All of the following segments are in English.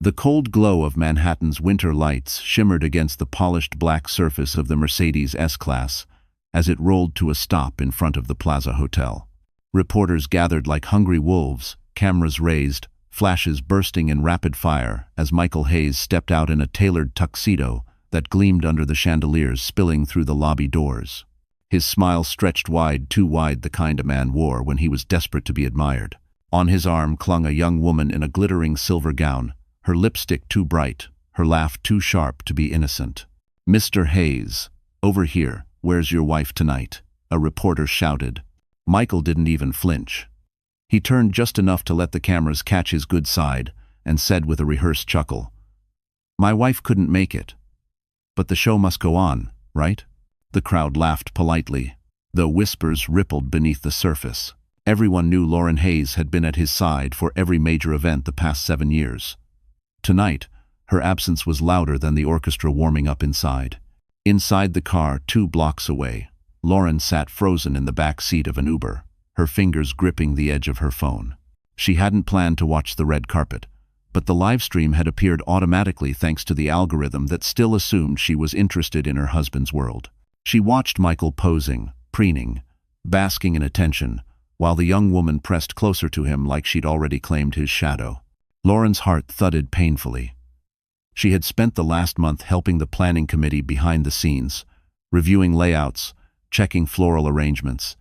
The cold glow of Manhattan's winter lights shimmered against the polished black surface of the Mercedes S-Class as it rolled to a stop in front of the Plaza Hotel. Reporters gathered like hungry wolves, cameras raised, flashes bursting in rapid fire as Michael Hayes stepped out in a tailored tuxedo that gleamed under the chandeliers spilling through the lobby doors. His smile stretched wide, too wide, the kind a man wore when he was desperate to be admired. On his arm clung a young woman in a glittering silver gown, her lipstick too bright, her laugh too sharp to be innocent. "Mr. Hayes, over here, where's your wife tonight?" a reporter shouted. Michael didn't even flinch. He turned just enough to let the cameras catch his good side and said with a rehearsed chuckle, "My wife couldn't make it. But the show must go on, right?" The crowd laughed politely, though whispers rippled beneath the surface. Everyone knew Lauren Hayes had been at his side for every major event the past 7 years. Tonight, her absence was louder than the orchestra warming up inside. Inside the car, 2 blocks away, Lauren sat frozen in the back seat of an Uber, her fingers gripping the edge of her phone. She hadn't planned to watch the red carpet, but the live stream had appeared automatically thanks to the algorithm that still assumed she was interested in her husband's world. She watched Michael posing, preening, basking in attention, while the young woman pressed closer to him like she'd already claimed his shadow. Lauren's heart thudded painfully. She had spent the last month helping the planning committee behind the scenes, reviewing layouts, checking floral arrangements,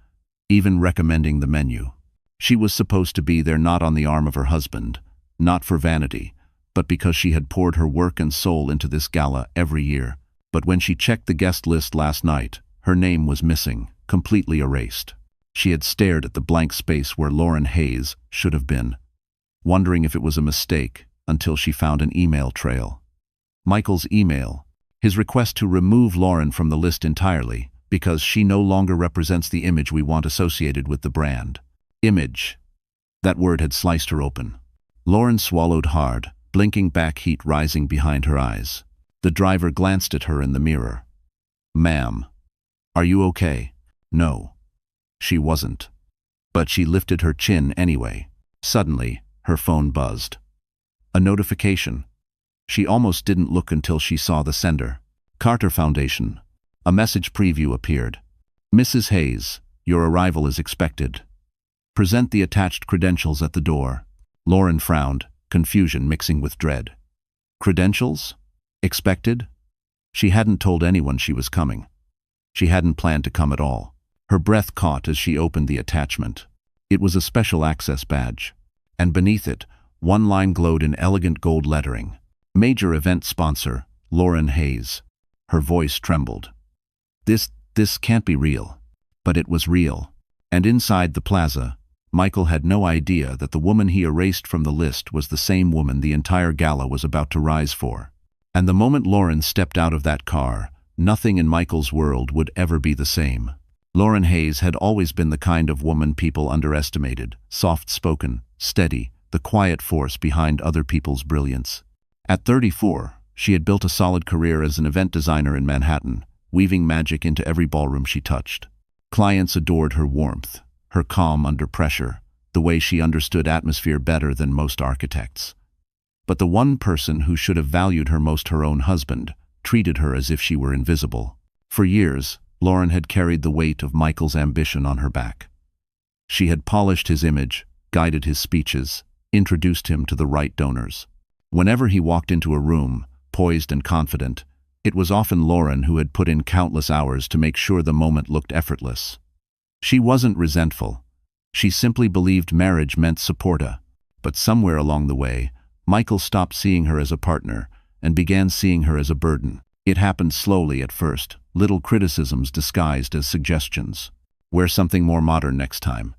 even recommending the menu. She was supposed to be there not on the arm of her husband, not for vanity, but because she had poured her work and soul into this gala every year. But when she checked the guest list last night, her name was missing, completely erased. She had stared at the blank space where Lauren Hayes should have been, wondering if it was a mistake, until she found an email trail. Michael's email, his request to remove Lauren from the list entirely, because she no longer represents the image we want associated with the brand. Image. That word had sliced her open. Lauren swallowed hard, blinking back heat rising behind her eyes. The driver glanced at her in the mirror. "Ma'am, are you okay?" No, she wasn't. But she lifted her chin anyway. Suddenly, her phone buzzed. A notification. She almost didn't look until she saw the sender. Carter Foundation. A message preview appeared. "Mrs. Hayes, your arrival is expected. Present the attached credentials at the door." Lauren frowned, confusion mixing with dread. Credentials? Expected? She hadn't told anyone she was coming. She hadn't planned to come at all. Her breath caught as she opened the attachment. It was a special access badge, and beneath it, one line glowed in elegant gold lettering. Major event sponsor, Lauren Hayes. Her voice trembled. This can't be real. But it was real. And inside the plaza, Michael had no idea that the woman he erased from the list was the same woman the entire gala was about to rise for. And the moment Lauren stepped out of that car, nothing in Michael's world would ever be the same. Lauren Hayes had always been the kind of woman people underestimated, soft-spoken, steady, the quiet force behind other people's brilliance. At 34, she had built a solid career as an event designer in Manhattan, weaving magic into every ballroom she touched. Clients adored her warmth, her calm under pressure, the way she understood atmosphere better than most architects. But the one person who should have valued her most, her own husband, treated her as if she were invisible. For years, Lauren had carried the weight of Michael's ambition on her back. She had polished his image, guided his speeches, introduced him to the right donors. Whenever he walked into a room, poised and confident, it was often Lauren who had put in countless hours to make sure the moment looked effortless. She wasn't resentful. She simply believed marriage meant supporta. But somewhere along the way, Michael stopped seeing her as a partner and began seeing her as a burden. It happened slowly at first, little criticisms disguised as suggestions. "Wear something more modern next time.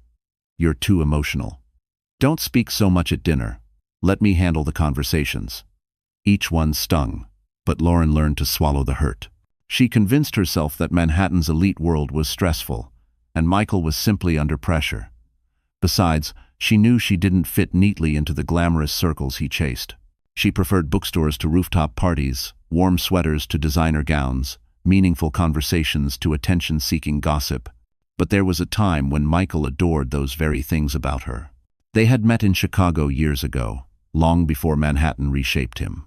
You're too emotional. Don't speak so much at dinner. Let me handle the conversations." Each one stung, but Lauren learned to swallow the hurt. She convinced herself that Manhattan's elite world was stressful, and Michael was simply under pressure. Besides, she knew she didn't fit neatly into the glamorous circles he chased. She preferred bookstores to rooftop parties, warm sweaters to designer gowns, meaningful conversations to attention-seeking gossip. But there was a time when Michael adored those very things about her. They had met in Chicago years ago, long before Manhattan reshaped him.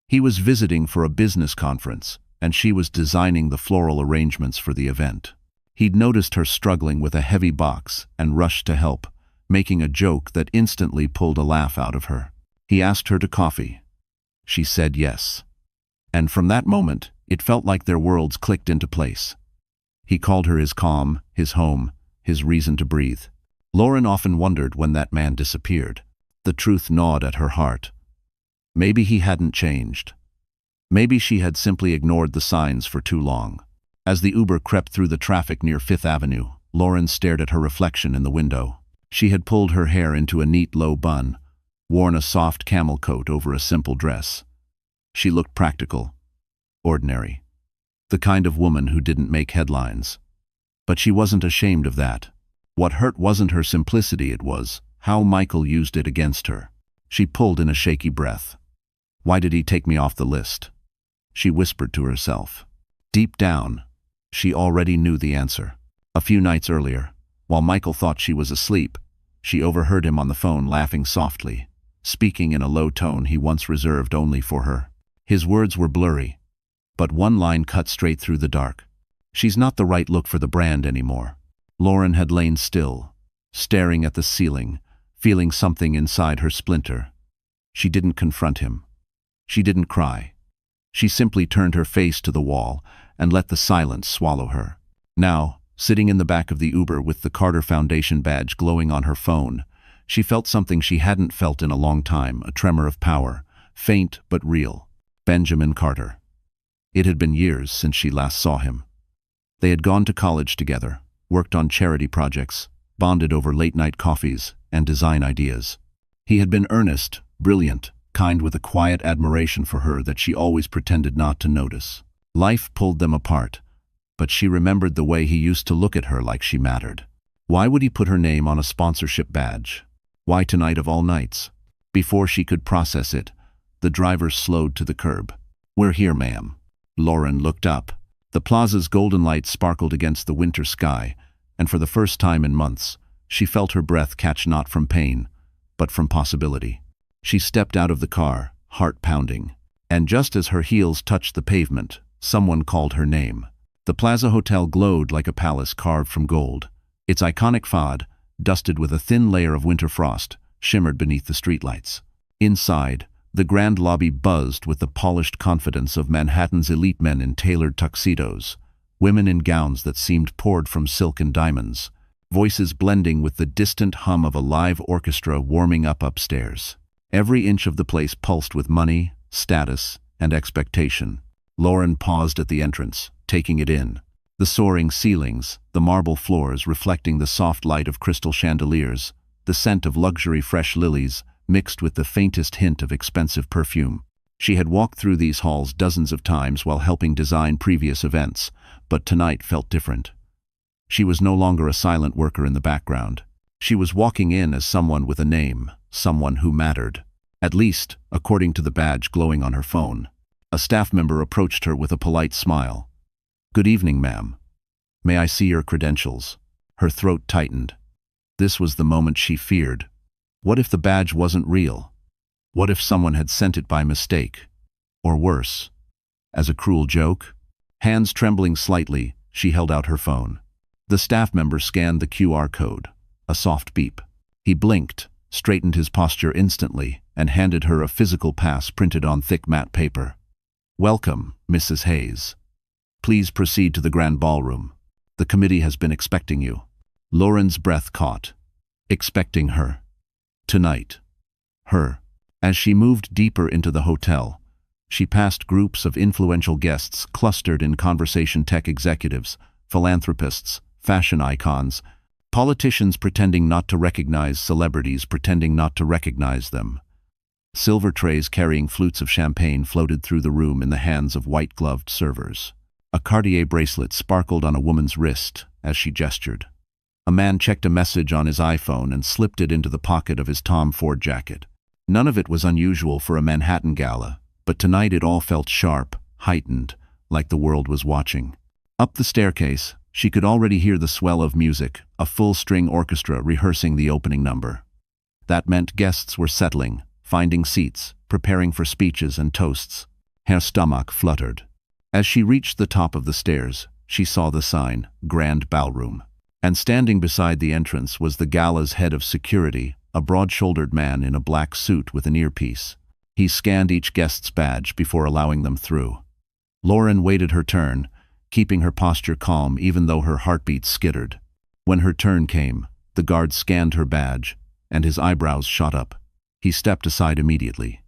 He was visiting for a business conference, and she was designing the floral arrangements for the event. He'd noticed her struggling with a heavy box and rushed to help, making a joke that instantly pulled a laugh out of her. He asked her to coffee. She said yes. And from that moment, it felt like their worlds clicked into place. He called her his calm, his home, his reason to breathe. Lauren often wondered when that man disappeared. The truth gnawed at her heart. Maybe he hadn't changed. Maybe she had simply ignored the signs for too long. As the Uber crept through the traffic near Fifth Avenue, Lauren stared at her reflection in the window. She had pulled her hair into a neat low bun, worn a soft camel coat over a simple dress. She looked practical, ordinary. The kind of woman who didn't make headlines. But she wasn't ashamed of that. What hurt wasn't her simplicity, it was how Michael used it against her. She pulled in a shaky breath. Why did he take me off the list? She whispered to herself. Deep down, she already knew the answer. A few nights earlier, while Michael thought she was asleep, she overheard him on the phone laughing softly, speaking in a low tone he once reserved only for her. His words were blurry, but one line cut straight through the dark. She's not the right look for the brand anymore. Lauren had lain still, staring at the ceiling, feeling something inside her splinter. She didn't confront him. She didn't cry. She simply turned her face to the wall and let the silence swallow her. Now, sitting in the back of the Uber with the Carter Foundation badge glowing on her phone, she felt something she hadn't felt in a long time, a tremor of power, faint but real. Benjamin Carter. It had been years since she last saw him. They had gone to college together, worked on charity projects, bonded over late-night coffees and design ideas. He had been earnest, brilliant, kind, with a quiet admiration for her that she always pretended not to notice. Life pulled them apart, but she remembered the way he used to look at her like she mattered. Why would he put her name on a sponsorship badge? Why tonight of all nights? Before she could process it, the driver slowed to the curb. "We're here, ma'am." Lauren looked up. The plaza's golden light sparkled against the winter sky, and for the first time in months, she felt her breath catch not from pain, but from possibility. She stepped out of the car, heart pounding, and just as her heels touched the pavement, someone called her name. The Plaza Hotel glowed like a palace carved from gold. Its iconic facade, dusted with a thin layer of winter frost, shimmered beneath the streetlights. Inside, the grand lobby buzzed with the polished confidence of Manhattan's elite men in tailored tuxedos, women in gowns that seemed poured from silk and diamonds, voices blending with the distant hum of a live orchestra warming up upstairs. Every inch of the place pulsed with money, status, and expectation. Lauren paused at the entrance, taking it in. The soaring ceilings, the marble floors reflecting the soft light of crystal chandeliers, the scent of luxury fresh lilies, mixed with the faintest hint of expensive perfume. She had walked through these halls dozens of times while helping design previous events, but tonight felt different. She was no longer a silent worker in the background. She was walking in as someone with a name, someone who mattered. At least, according to the badge glowing on her phone. A staff member approached her with a polite smile. "Good evening, ma'am. May I see your credentials?" Her throat tightened. This was the moment she feared. What if the badge wasn't real? What if someone had sent it by mistake? Or worse, as a cruel joke? Hands trembling slightly, she held out her phone. The staff member scanned the QR code. A soft beep. He blinked, straightened his posture instantly, and handed her a physical pass printed on thick matte paper. "Welcome, Mrs. Hayes. Please proceed to the grand ballroom. The committee has been expecting you." Lauren's breath caught. Expecting her. Tonight. Her. As she moved deeper into the hotel, she passed groups of influential guests clustered in conversation: tech executives, philanthropists, fashion icons, politicians pretending not to recognize celebrities pretending not to recognize them. Silver trays carrying flutes of champagne floated through the room in the hands of white-gloved servers. A Cartier bracelet sparkled on a woman's wrist as she gestured. A man checked a message on his iPhone and slipped it into the pocket of his Tom Ford jacket. None of it was unusual for a Manhattan gala, but tonight it all felt sharp, heightened, like the world was watching. Up the staircase, she could already hear the swell of music, a full-string orchestra rehearsing the opening number. That meant guests were settling, finding seats, preparing for speeches and toasts. Her stomach fluttered. As she reached the top of the stairs, she saw the sign, Grand Ballroom. And standing beside the entrance was the gala's head of security, a broad-shouldered man in a black suit with an earpiece. He scanned each guest's badge before allowing them through. Lauren waited her turn, keeping her posture calm even though her heartbeat skittered. When her turn came, the guard scanned her badge, and his eyebrows shot up. He stepped aside immediately.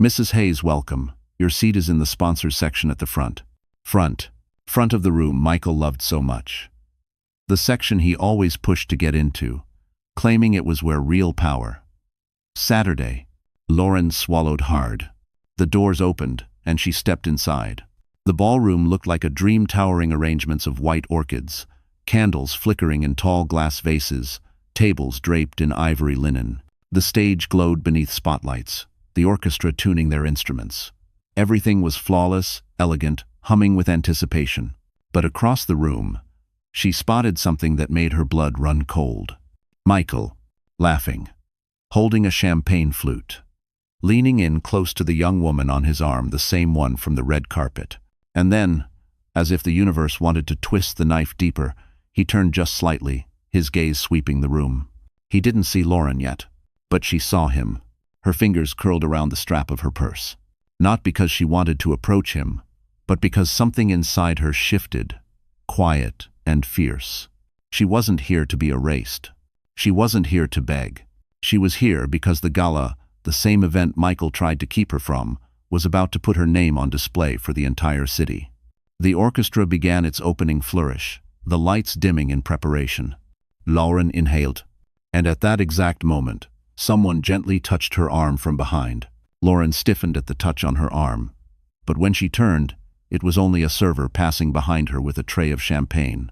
"Mrs. Hayes, welcome. Your seat is in the sponsors section at the front." Front of the room Michael loved so much. The section he always pushed to get into, claiming it was where real power. Saturday. Lauren swallowed hard. The doors opened, and she stepped inside. The ballroom looked like a dream, towering arrangements of white orchids, candles flickering in tall glass vases, tables draped in ivory linen. The stage glowed beneath spotlights, the orchestra tuning their instruments. Everything was flawless, elegant, humming with anticipation. But across the room, she spotted something that made her blood run cold. Michael, laughing, holding a champagne flute, leaning in close to the young woman on his arm, the same one from the red carpet. And then, as if the universe wanted to twist the knife deeper, he turned just slightly, his gaze sweeping the room. He didn't see Lauren yet, but she saw him, her fingers curled around the strap of her purse. Not because she wanted to approach him, but because something inside her shifted, quiet and fierce. She wasn't here to be erased. She wasn't here to beg. She was here because the gala, the same event Michael tried to keep her from, was about to put her name on display for the entire city. The orchestra began its opening flourish, the lights dimming in preparation. Lauren inhaled, and at that exact moment, someone gently touched her arm from behind. Lauren stiffened at the touch on her arm, but when she turned, it was only a server passing behind her with a tray of champagne.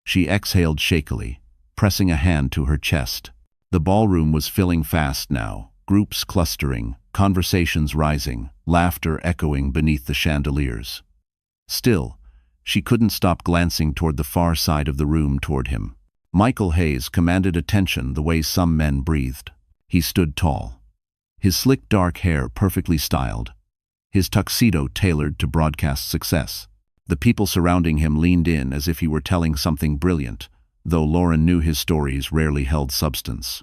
She exhaled shakily, pressing a hand to her chest. The ballroom was filling fast now, groups clustering, conversations rising, laughter echoing beneath the chandeliers. Still, she couldn't stop glancing toward the far side of the room toward him. Michael Hayes commanded attention the way some men breathed. He stood tall, his slick dark hair perfectly styled, his tuxedo tailored to broadcast success. The people surrounding him leaned in as if he were telling something brilliant, though Lauren knew his stories rarely held substance.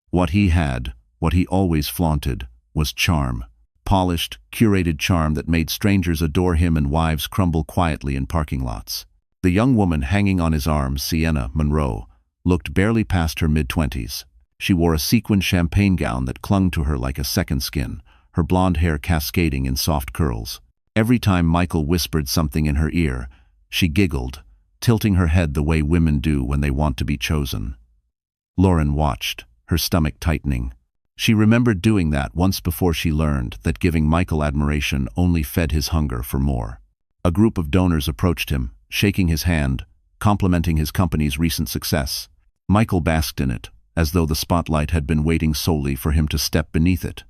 What he had, what he always flaunted, was charm. Polished, curated charm that made strangers adore him and wives crumble quietly in parking lots. The young woman hanging on his arm, Sienna Monroe, looked barely past her mid-20s. She wore a sequined champagne gown that clung to her like a second skin, her blonde hair cascading in soft curls. Every time Michael whispered something in her ear, she giggled, tilting her head the way women do when they want to be chosen. Lauren watched, her stomach tightening. She remembered doing that once before she learned that giving Michael admiration only fed his hunger for more. A group of donors approached him, shaking his hand, complimenting his company's recent success. Michael basked in it, as though the spotlight had been waiting solely for him to step beneath it.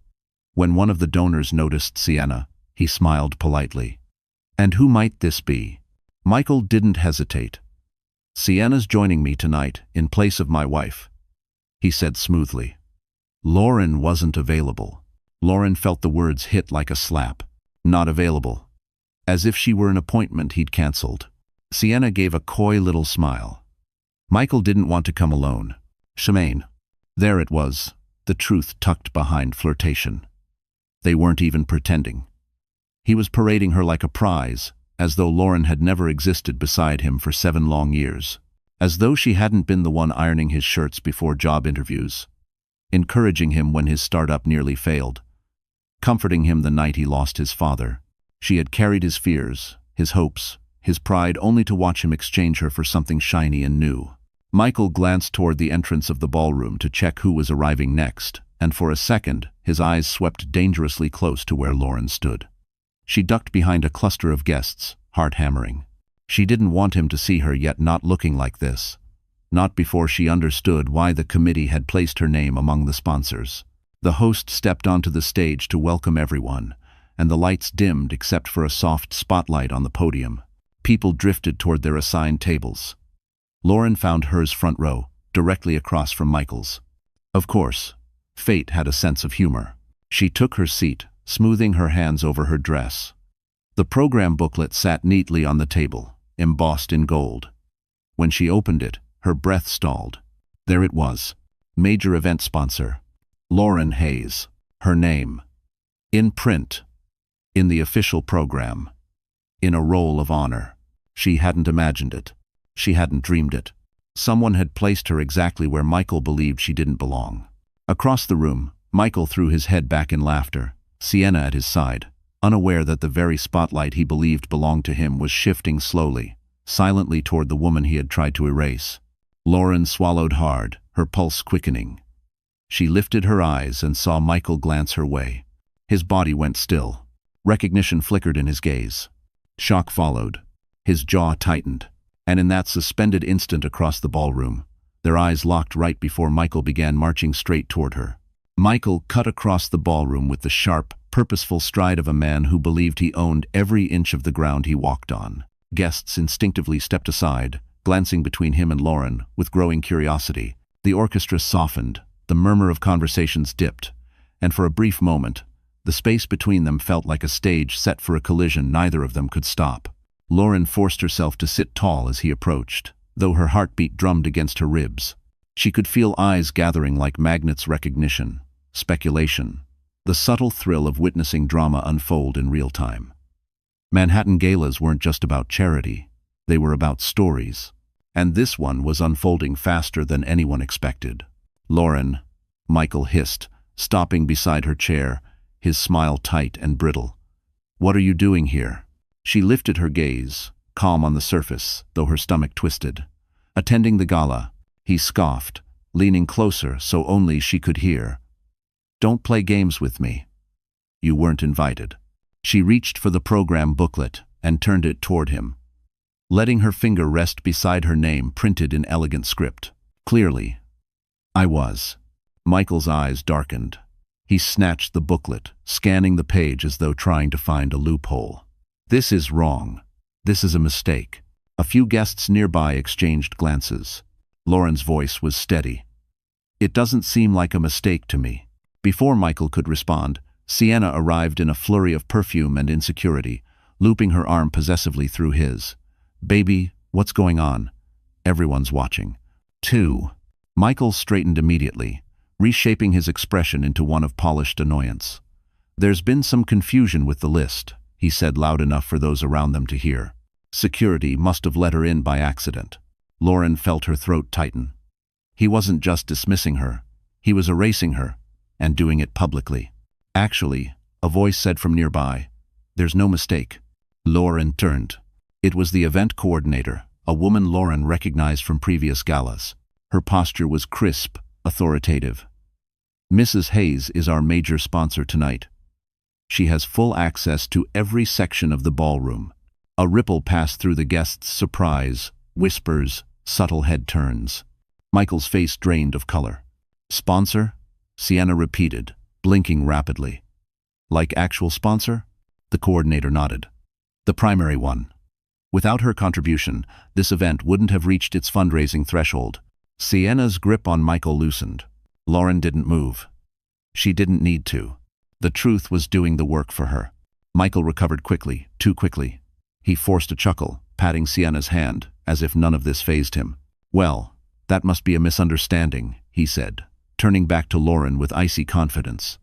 When one of the donors noticed Sienna, he smiled politely. "And who might this be?" Michael didn't hesitate. "Sienna's joining me tonight in place of my wife," he said smoothly. Lauren wasn't available. Lauren felt the words hit like a slap. Not available. As if she were an appointment he'd canceled. Sienna gave a coy little smile. Michael didn't want to come alone. Shemaine. There it was, the truth tucked behind flirtation. They weren't even pretending. He was parading her like a prize, as though Lauren had never existed beside him for 7 long years. As though she hadn't been the one ironing his shirts before job interviews, encouraging him when his startup nearly failed, comforting him the night he lost his father. She had carried his fears, his hopes, his pride, only to watch him exchange her for something shiny and new. Michael glanced toward the entrance of the ballroom to check who was arriving next, and for a second, his eyes swept dangerously close to where Lauren stood. She ducked behind a cluster of guests, heart hammering. She didn't want him to see her yet not looking like this. Not before she understood why the committee had placed her name among the sponsors. The host stepped onto the stage to welcome everyone, and the lights dimmed except for a soft spotlight on the podium. People drifted toward their assigned tables. Lauren found hers front row, directly across from Michael's. Of course, fate had a sense of humor. She took her seat, smoothing her hands over her dress. The program booklet sat neatly on the table, embossed in gold. When she opened it, her breath stalled. There it was. Major event sponsor. Lauren Hayes. Her name. In print. In the official program. In a roll of honor. She hadn't imagined it. She hadn't dreamed it. Someone had placed her exactly where Michael believed she didn't belong. Across the room, Michael threw his head back in laughter, Sienna at his side, unaware that the very spotlight he believed belonged to him was shifting slowly, silently toward the woman he had tried to erase. Lauren swallowed hard, her pulse quickening. She lifted her eyes and saw Michael glance her way. His body went still. Recognition flickered in his gaze. Shock followed. His jaw tightened. And in that suspended instant across the ballroom, their eyes locked right before Michael began marching straight toward her. Michael cut across the ballroom with the sharp, purposeful stride of a man who believed he owned every inch of the ground he walked on. Guests instinctively stepped aside, glancing between him and Lauren with growing curiosity. The orchestra softened, the murmur of conversations dipped, and for a brief moment, the space between them felt like a stage set for a collision neither of them could stop. Lauren forced herself to sit tall as he approached, though her heartbeat drummed against her ribs. She could feel eyes gathering like magnets, recognition, speculation, the subtle thrill of witnessing drama unfold in real time. Manhattan galas weren't just about charity, they were about stories. And this one was unfolding faster than anyone expected. Lauren, Michael hissed, stopping beside her chair, his smile tight and brittle. What are you doing here? She lifted her gaze, calm on the surface, though her stomach twisted. Attending the gala, he scoffed, leaning closer so only she could hear. Don't play games with me. You weren't invited. She reached for the program booklet and turned it toward him, letting her finger rest beside her name printed in elegant script. Clearly, I was. Michael's eyes darkened. He snatched the booklet, scanning the page as though trying to find a loophole. This is wrong. This is a mistake. A few guests nearby exchanged glances. Lauren's voice was steady. It doesn't seem like a mistake to me. Before Michael could respond, Sienna arrived in a flurry of perfume and insecurity, looping her arm possessively through his. Baby, what's going on? Everyone's watching. 2. Michael straightened immediately, reshaping his expression into one of polished annoyance. There's been some confusion with the list, he said loud enough for those around them to hear. Security must have let her in by accident. Lauren felt her throat tighten. He wasn't just dismissing her, he was erasing her, and doing it publicly. Actually, a voice said from nearby, there's no mistake. Lauren turned. It was the event coordinator, a woman Lauren recognized from previous galas. Her posture was crisp, authoritative. Mrs. Hayes is our major sponsor tonight. She has full access to every section of the ballroom. A ripple passed through the guests' surprise, whispers, subtle head turns. Michael's face drained of color. Sponsor? Sienna repeated, blinking rapidly. Like actual sponsor? The coordinator nodded. The primary one. Without her contribution, this event wouldn't have reached its fundraising threshold. Sienna's grip on Michael loosened. Lauren didn't move. She didn't need to. The truth was doing the work for her. Michael recovered quickly, too quickly. He forced a chuckle, patting Sienna's hand, as if none of this fazed him. Well, that must be a misunderstanding, he said, turning back to Lauren with icy confidence.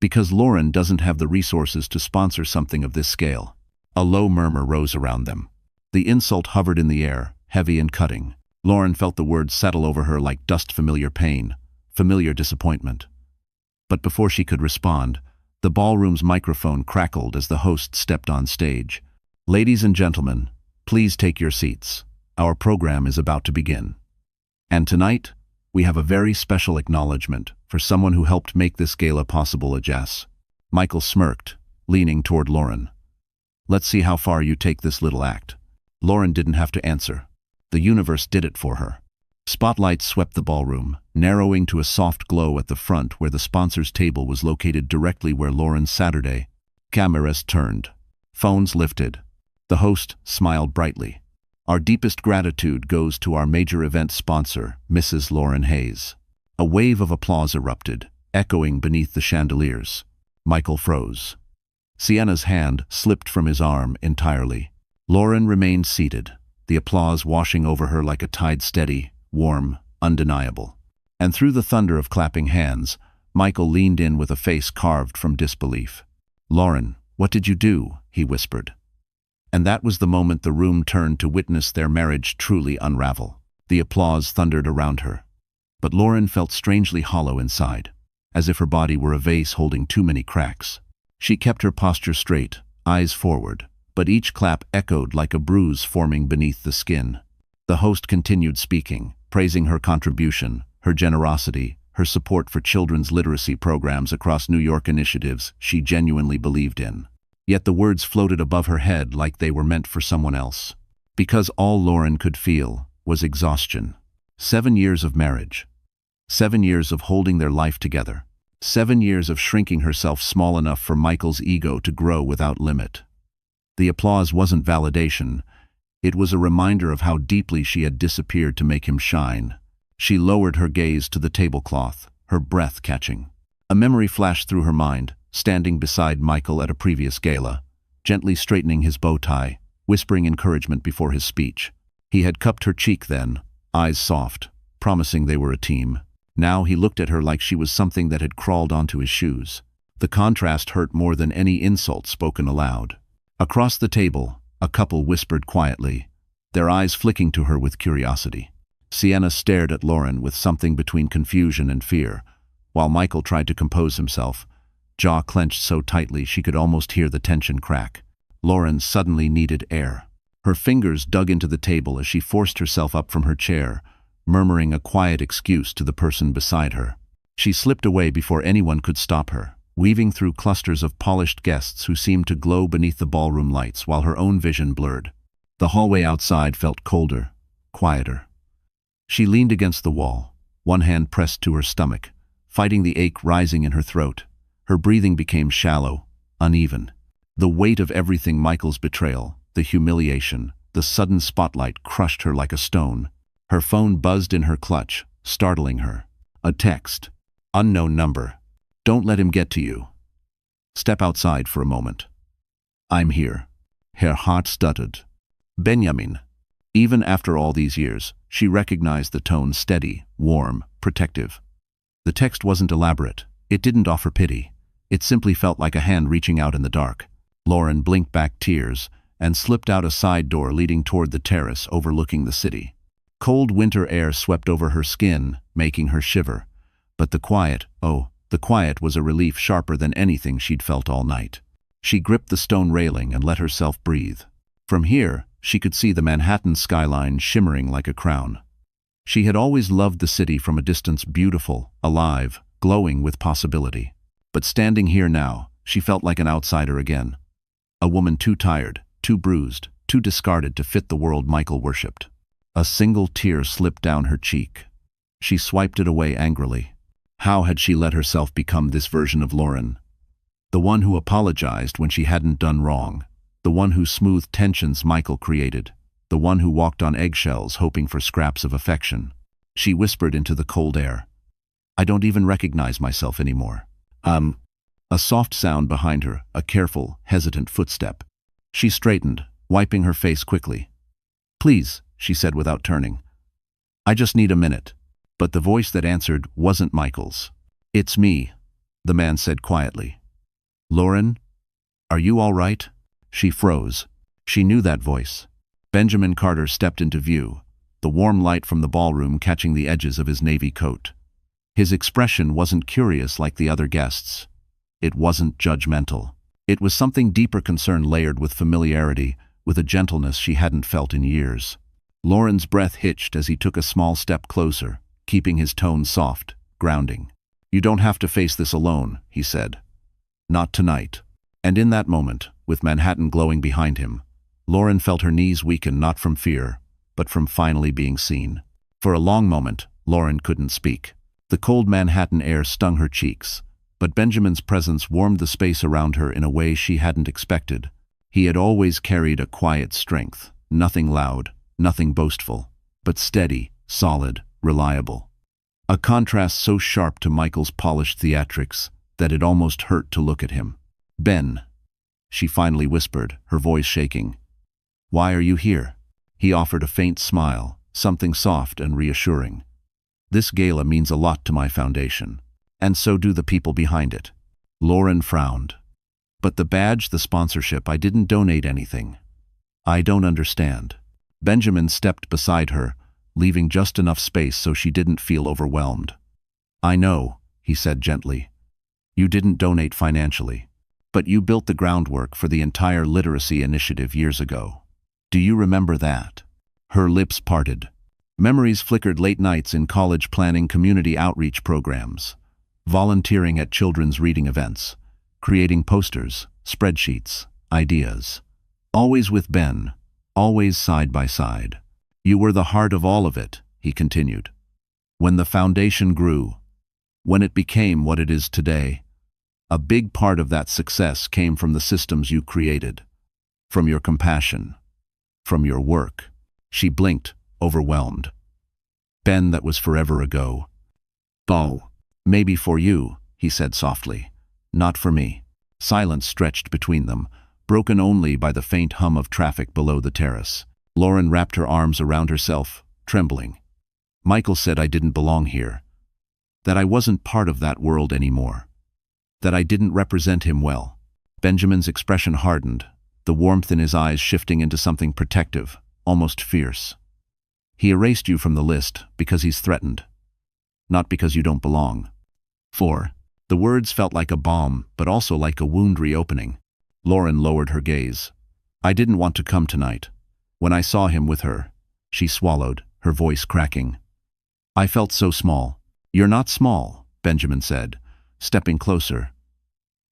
Because Lauren doesn't have the resources to sponsor something of this scale. A low murmur rose around them. The insult hovered in the air, heavy and cutting. Lauren felt the words settle over her like dust, familiar pain, familiar disappointment. But before she could respond, the ballroom's microphone crackled as the host stepped on stage. Ladies and gentlemen, please take your seats. Our program is about to begin. And tonight, we have a very special acknowledgement for someone who helped make this gala possible, Jess. Michael smirked, leaning toward Lauren. Let's see how far you take this little act. Lauren didn't have to answer. The universe did it for her. Spotlights swept the ballroom, narrowing to a soft glow at the front where the sponsor's table was located directly where Lauren's Saturday. Cameras turned. Phones lifted. The host smiled brightly. Our deepest gratitude goes to our major event sponsor, Mrs. Lauren Hayes. A wave of applause erupted, echoing beneath the chandeliers. Michael froze. Sienna's hand slipped from his arm entirely. Lauren remained seated, the applause washing over her like a tide, steady, warm, undeniable. And through the thunder of clapping hands, Michael leaned in with a face carved from disbelief. "Lauren, what did you do?" he whispered. And that was the moment the room turned to witness their marriage truly unravel. The applause thundered around her. But Lauren felt strangely hollow inside, as if her body were a vase holding too many cracks. She kept her posture straight, eyes forward, but each clap echoed like a bruise forming beneath the skin. The host continued speaking, praising her contribution, her generosity, her support for children's literacy programs across New York, initiatives she genuinely believed in. Yet the words floated above her head like they were meant for someone else. Because all Lauren could feel was exhaustion. 7 years of marriage. 7 years of holding their life together. 7 years of shrinking herself small enough for Michael's ego to grow without limit. The applause wasn't validation. It was a reminder of how deeply she had disappeared to make him shine. She lowered her gaze to the tablecloth, her breath catching. A memory flashed through her mind, standing beside Michael at a previous gala, gently straightening his bow tie, whispering encouragement before his speech. He had cupped her cheek then, eyes soft, promising they were a team. Now he looked at her like she was something that had crawled onto his shoes. The contrast hurt more than any insult spoken aloud. Across the table, a couple whispered quietly, their eyes flicking to her with curiosity. Sienna stared at Lauren with something between confusion and fear, while Michael tried to compose himself, jaw clenched so tightly she could almost hear the tension crack. Lauren suddenly needed air. Her fingers dug into the table as she forced herself up from her chair, murmuring a quiet excuse to the person beside her. She slipped away before anyone could stop her, weaving through clusters of polished guests who seemed to glow beneath the ballroom lights while her own vision blurred. The hallway outside felt colder, quieter. She leaned against the wall, one hand pressed to her stomach, fighting the ache rising in her throat. Her breathing became shallow, uneven. The weight of everything, Michael's betrayal, the humiliation, the sudden spotlight, crushed her like a stone. Her phone buzzed in her clutch, startling her. A text. Unknown number. "Don't let him get to you. Step outside for a moment. I'm here." Her heart stuttered. Benjamin. Even after all these years, she recognized the tone, steady, warm, protective. The text wasn't elaborate. It didn't offer pity. It simply felt like a hand reaching out in the dark. Lauren blinked back tears and slipped out a side door leading toward the terrace overlooking the city. Cold winter air swept over her skin, making her shiver. But the quiet was a relief sharper than anything she'd felt all night. She gripped the stone railing and let herself breathe. From here, she could see the Manhattan skyline shimmering like a crown. She had always loved the city from a distance, beautiful, alive, glowing with possibility. But standing here now, she felt like an outsider again. A woman too tired, too bruised, too discarded to fit the world Michael worshipped. A single tear slipped down her cheek. She swiped it away angrily. How had she let herself become this version of Lauren? The one who apologized when she hadn't done wrong. The one who smoothed tensions Michael created. The one who walked on eggshells hoping for scraps of affection. She whispered into the cold air. "I don't even recognize myself anymore." A soft sound behind her, a careful, hesitant footstep. She straightened, wiping her face quickly. "Please," she said without turning. "I just need a minute." But the voice that answered wasn't Michael's. "It's me," the man said quietly. "Lauren, are you all right?" She froze. She knew that voice. Benjamin Carter stepped into view, the warm light from the ballroom catching the edges of his navy coat. His expression wasn't curious like the other guests. It wasn't judgmental. It was something deeper, concern layered with familiarity, with a gentleness she hadn't felt in years. Lauren's breath hitched as he took a small step closer, keeping his tone soft, grounding. "You don't have to face this alone," he said. "Not tonight." And in that moment, with Manhattan glowing behind him, Lauren felt her knees weaken, not from fear, but from finally being seen. For a long moment, Lauren couldn't speak. The cold Manhattan air stung her cheeks, but Benjamin's presence warmed the space around her in a way she hadn't expected. He had always carried a quiet strength, nothing loud, nothing boastful, but steady, solid, reliable. A contrast so sharp to Michael's polished theatrics that it almost hurt to look at him. "Ben," she finally whispered, her voice shaking. "Why are you here?" He offered a faint smile, something soft and reassuring. "This gala means a lot to my foundation, and so do the people behind it." Lauren frowned. "But the badge, the sponsorship, I didn't donate anything." "I don't understand." Benjamin stepped beside her, leaving just enough space so she didn't feel overwhelmed. "I know," he said gently. "You didn't donate financially, but you built the groundwork for the entire literacy initiative years ago. Do you remember that?" Her lips parted. Memories flickered: late nights in college planning community outreach programs, volunteering at children's reading events, creating posters, spreadsheets, ideas. Always with Ben, always side by side. "You were the heart of all of it," he continued. "When the foundation grew, when it became what it is today, a big part of that success came from the systems you created, from your compassion, from your work." She blinked, overwhelmed. "Ben, that was forever ago." "Oh, maybe for you," he said softly. "Not for me." Silence stretched between them, broken only by the faint hum of traffic below the terrace. Lauren wrapped her arms around herself, trembling. "Michael said I didn't belong here, that I wasn't part of that world anymore, that I didn't represent him well." Benjamin's expression hardened, the warmth in his eyes shifting into something protective, almost fierce. "He erased you from the list because he's threatened, not because you don't belong." The words felt like a bomb, but also like a wound reopening. Lauren lowered her gaze. "I didn't want to come tonight. When I saw him with her," she swallowed, her voice cracking. "I felt so small." "You're not small," Benjamin said, stepping closer.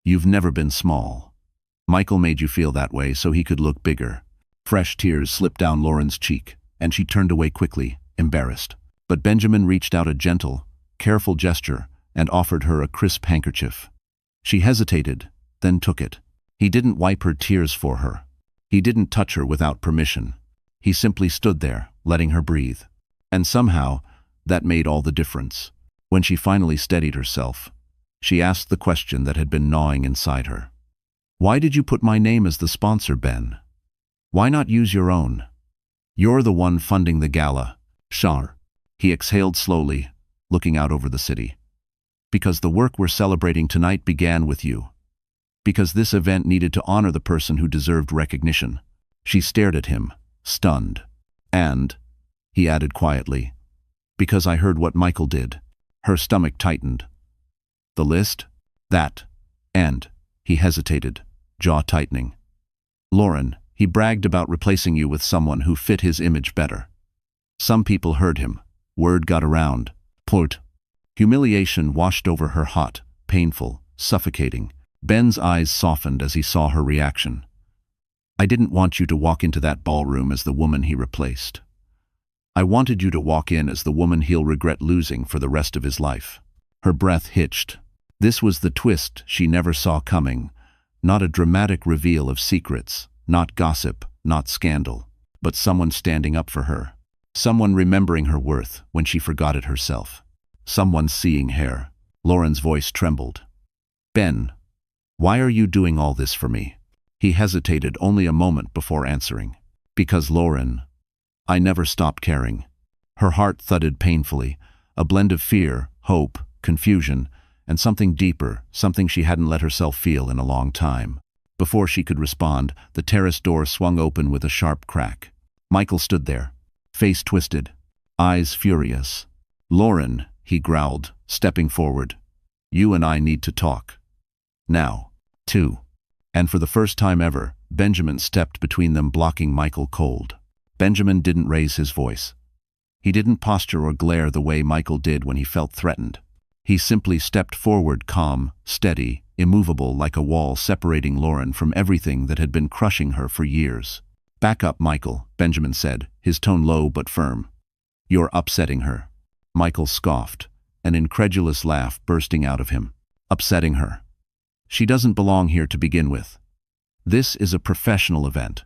"You've never been small. Michael made you feel that way so he could look bigger." Fresh tears slipped down Lauren's cheek, and she turned away quickly, embarrassed. But Benjamin reached out a gentle, careful gesture and offered her a crisp handkerchief. She hesitated, then took it. He didn't wipe her tears for her. He didn't touch her without permission. He simply stood there, letting her breathe. And somehow, that made all the difference. When she finally steadied herself, she asked the question that had been gnawing inside her. "Why did you put my name as the sponsor, Ben? Why not use your own? You're the one funding the gala." "Shar." He exhaled slowly, looking out over the city. "Because the work we're celebrating tonight began with you. Because this event needed to honor the person who deserved recognition." She stared at him, stunned. "And," he added quietly, "because I heard what Michael did." Her stomach tightened. "The list? That. And," he hesitated, jaw tightening. "Lauren, he bragged about replacing you with someone who fit his image better." Some people heard him. Word got around. Port. Humiliation washed over her, hot, painful, suffocating. Ben's eyes softened as he saw her reaction. "I didn't want you to walk into that ballroom as the woman he replaced. I wanted you to walk in as the woman he'll regret losing for the rest of his life." Her breath hitched. This was the twist she never saw coming. Not a dramatic reveal of secrets, not gossip, not scandal, but someone standing up for her. Someone remembering her worth when she forgot it herself. Someone seeing her. Lauren's voice trembled. "Ben, why are you doing all this for me?" He hesitated only a moment before answering. "Because, Lauren, I never stopped caring." Her heart thudded painfully, a blend of fear, hope, confusion, and something deeper, something she hadn't let herself feel in a long time. Before she could respond, the terrace door swung open with a sharp crack. Michael stood there, face twisted, eyes furious. "Lauren," he growled, stepping forward, "you and I need to talk. Now." Two. And for the first time ever, Benjamin stepped between them, blocking Michael cold. Benjamin didn't raise his voice. He didn't posture or glare the way Michael did when he felt threatened. He simply stepped forward, calm, steady, immovable, like a wall separating Lauren from everything that had been crushing her for years. "Back up, Michael," Benjamin said, his tone low but firm. "You're upsetting her." Michael scoffed, an incredulous laugh bursting out of him. "Upsetting her? She doesn't belong here to begin with. This is a professional event,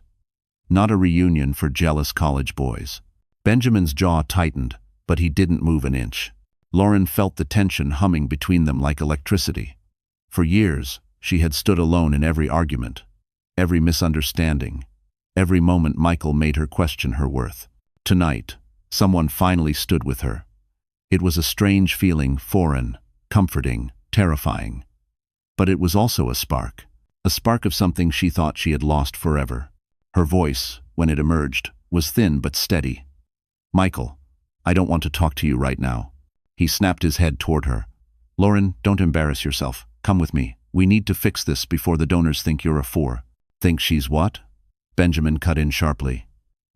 not a reunion for jealous college boys." Benjamin's jaw tightened, but he didn't move an inch. Lauren felt the tension humming between them like electricity. For years, she had stood alone in every argument, every misunderstanding, every moment Michael made her question her worth. Tonight, someone finally stood with her. It was a strange feeling, foreign, comforting, terrifying. But it was also a spark of something she thought she had lost forever. Her voice, when it emerged, was thin but steady. "Michael, I don't want to talk to you right now." He snapped his head toward her. "Lauren, don't embarrass yourself. Come with me. We need to fix this before the donors think you're a four." "Think she's what?" Benjamin cut in sharply.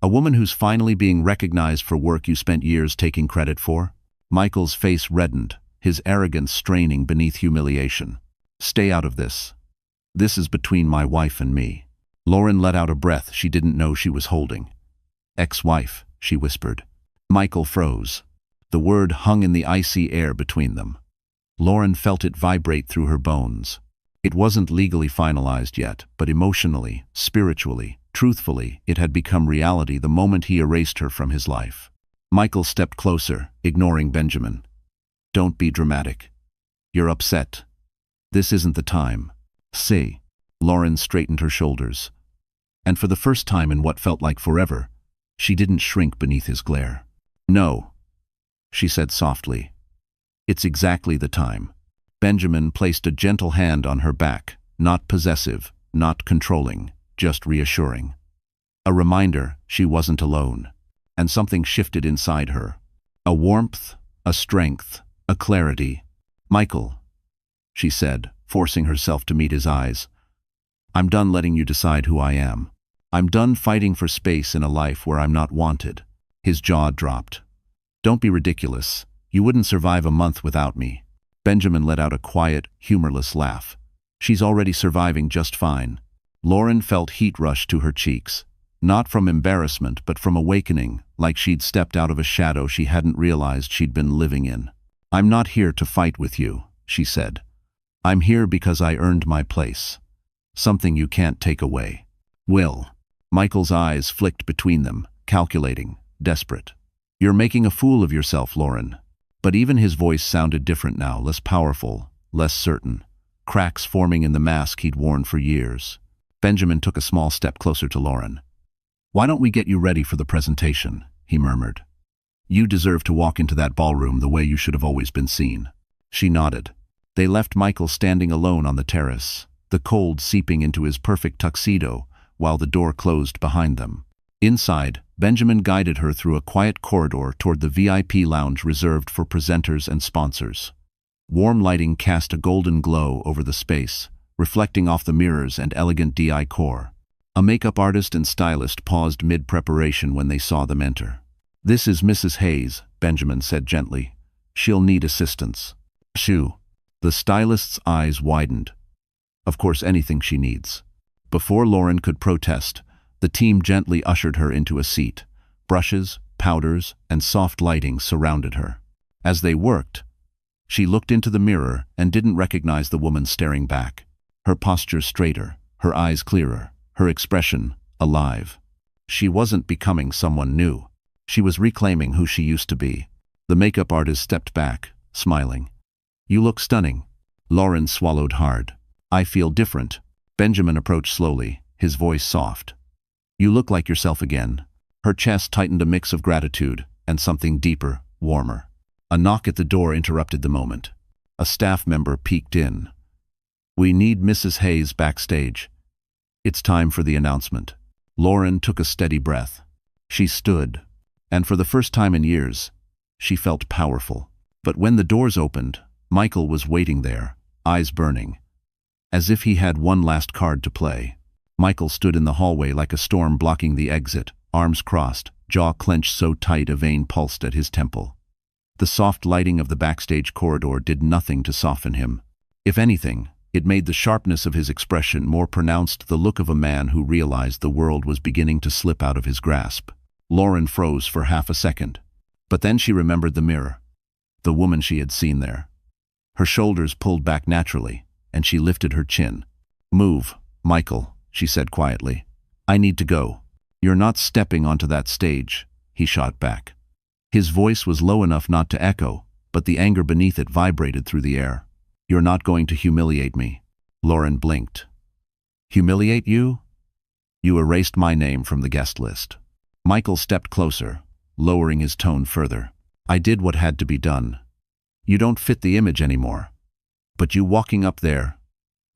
"A woman who's finally being recognized for work you spent years taking credit for?" Michael's face reddened, his arrogance straining beneath humiliation. "Stay out of this. This is between my wife and me." Lauren let out a breath she didn't know she was holding. "Ex-wife," she whispered. Michael froze. The word hung in the icy air between them. Lauren felt it vibrate through her bones. It wasn't legally finalized yet, but emotionally, spiritually, truthfully, it had become reality the moment he erased her from his life. Michael stepped closer, ignoring Benjamin. "Don't be dramatic. You're upset. This isn't the time." "See." Lauren straightened her shoulders. And for the first time in what felt like forever, she didn't shrink beneath his glare. "No," she said softly. "It's exactly the time." Benjamin placed a gentle hand on her back, not possessive, not controlling, just reassuring. A reminder she wasn't alone. And something shifted inside her. A warmth, a strength, a clarity. "Michael," she said, forcing herself to meet his eyes, "I'm done letting you decide who I am. I'm done fighting for space in a life where I'm not wanted." His jaw dropped. "Don't be ridiculous. You wouldn't survive a month without me." Benjamin let out a quiet, humorless laugh. "She's already surviving just fine." Lauren felt heat rush to her cheeks. Not from embarrassment, but from awakening, like she'd stepped out of a shadow she hadn't realized she'd been living in. "I'm not here to fight with you," she said. "I'm here because I earned my place. Something you can't take away." "Will." Michael's eyes flicked between them, calculating, desperate. "You're making a fool of yourself, Lauren." But even his voice sounded different now, less powerful, less certain. Cracks forming in the mask he'd worn for years. Benjamin took a small step closer to Lauren. "Why don't we get you ready for the presentation?" he murmured. "You deserve to walk into that ballroom the way you should have always been seen." She nodded. They left Michael standing alone on the terrace, the cold seeping into his perfect tuxedo while the door closed behind them. Inside, Benjamin guided her through a quiet corridor toward the VIP lounge reserved for presenters and sponsors. Warm lighting cast a golden glow over the space, reflecting off the mirrors and elegant decor. A makeup artist and stylist paused mid-preparation when they saw them enter. "This is Mrs. Hayes," Benjamin said gently. "She'll need assistance." "Shoo." The stylist's eyes widened. "Of course, anything she needs." Before Lauren could protest, the team gently ushered her into a seat. Brushes, powders, and soft lighting surrounded her. As they worked, she looked into the mirror and didn't recognize the woman staring back. Her posture straighter, her eyes clearer, her expression alive. She wasn't becoming someone new. She was reclaiming who she used to be. The makeup artist stepped back, smiling. "You look stunning." Lauren swallowed hard. "I feel different." Benjamin approached slowly, his voice soft. "You look like yourself again." Her chest tightened a mix of gratitude and something deeper, warmer. A knock at the door interrupted the moment. A staff member peeked in. "We need Mrs. Hayes backstage. It's time for the announcement." Lauren took a steady breath. She stood, and for the first time in years, she felt powerful. But when the doors opened, Michael was waiting there, eyes burning. As if he had one last card to play. Michael stood in the hallway like a storm blocking the exit, arms crossed, jaw clenched so tight a vein pulsed at his temple. The soft lighting of the backstage corridor did nothing to soften him. If anything, it made the sharpness of his expression more pronounced, the look of a man who realized the world was beginning to slip out of his grasp. Lauren froze for half a second. But then she remembered the mirror. The woman she had seen there. Her shoulders pulled back naturally, and she lifted her chin. "Move, Michael," she said quietly. "I need to go." "You're not stepping onto that stage," he shot back. His voice was low enough not to echo, but the anger beneath it vibrated through the air. You're not going to humiliate me. Lauren blinked. Humiliate you? You erased my name from the guest list. Michael stepped closer, lowering his tone further. I did what had to be done. You don't fit the image anymore. But you walking up there,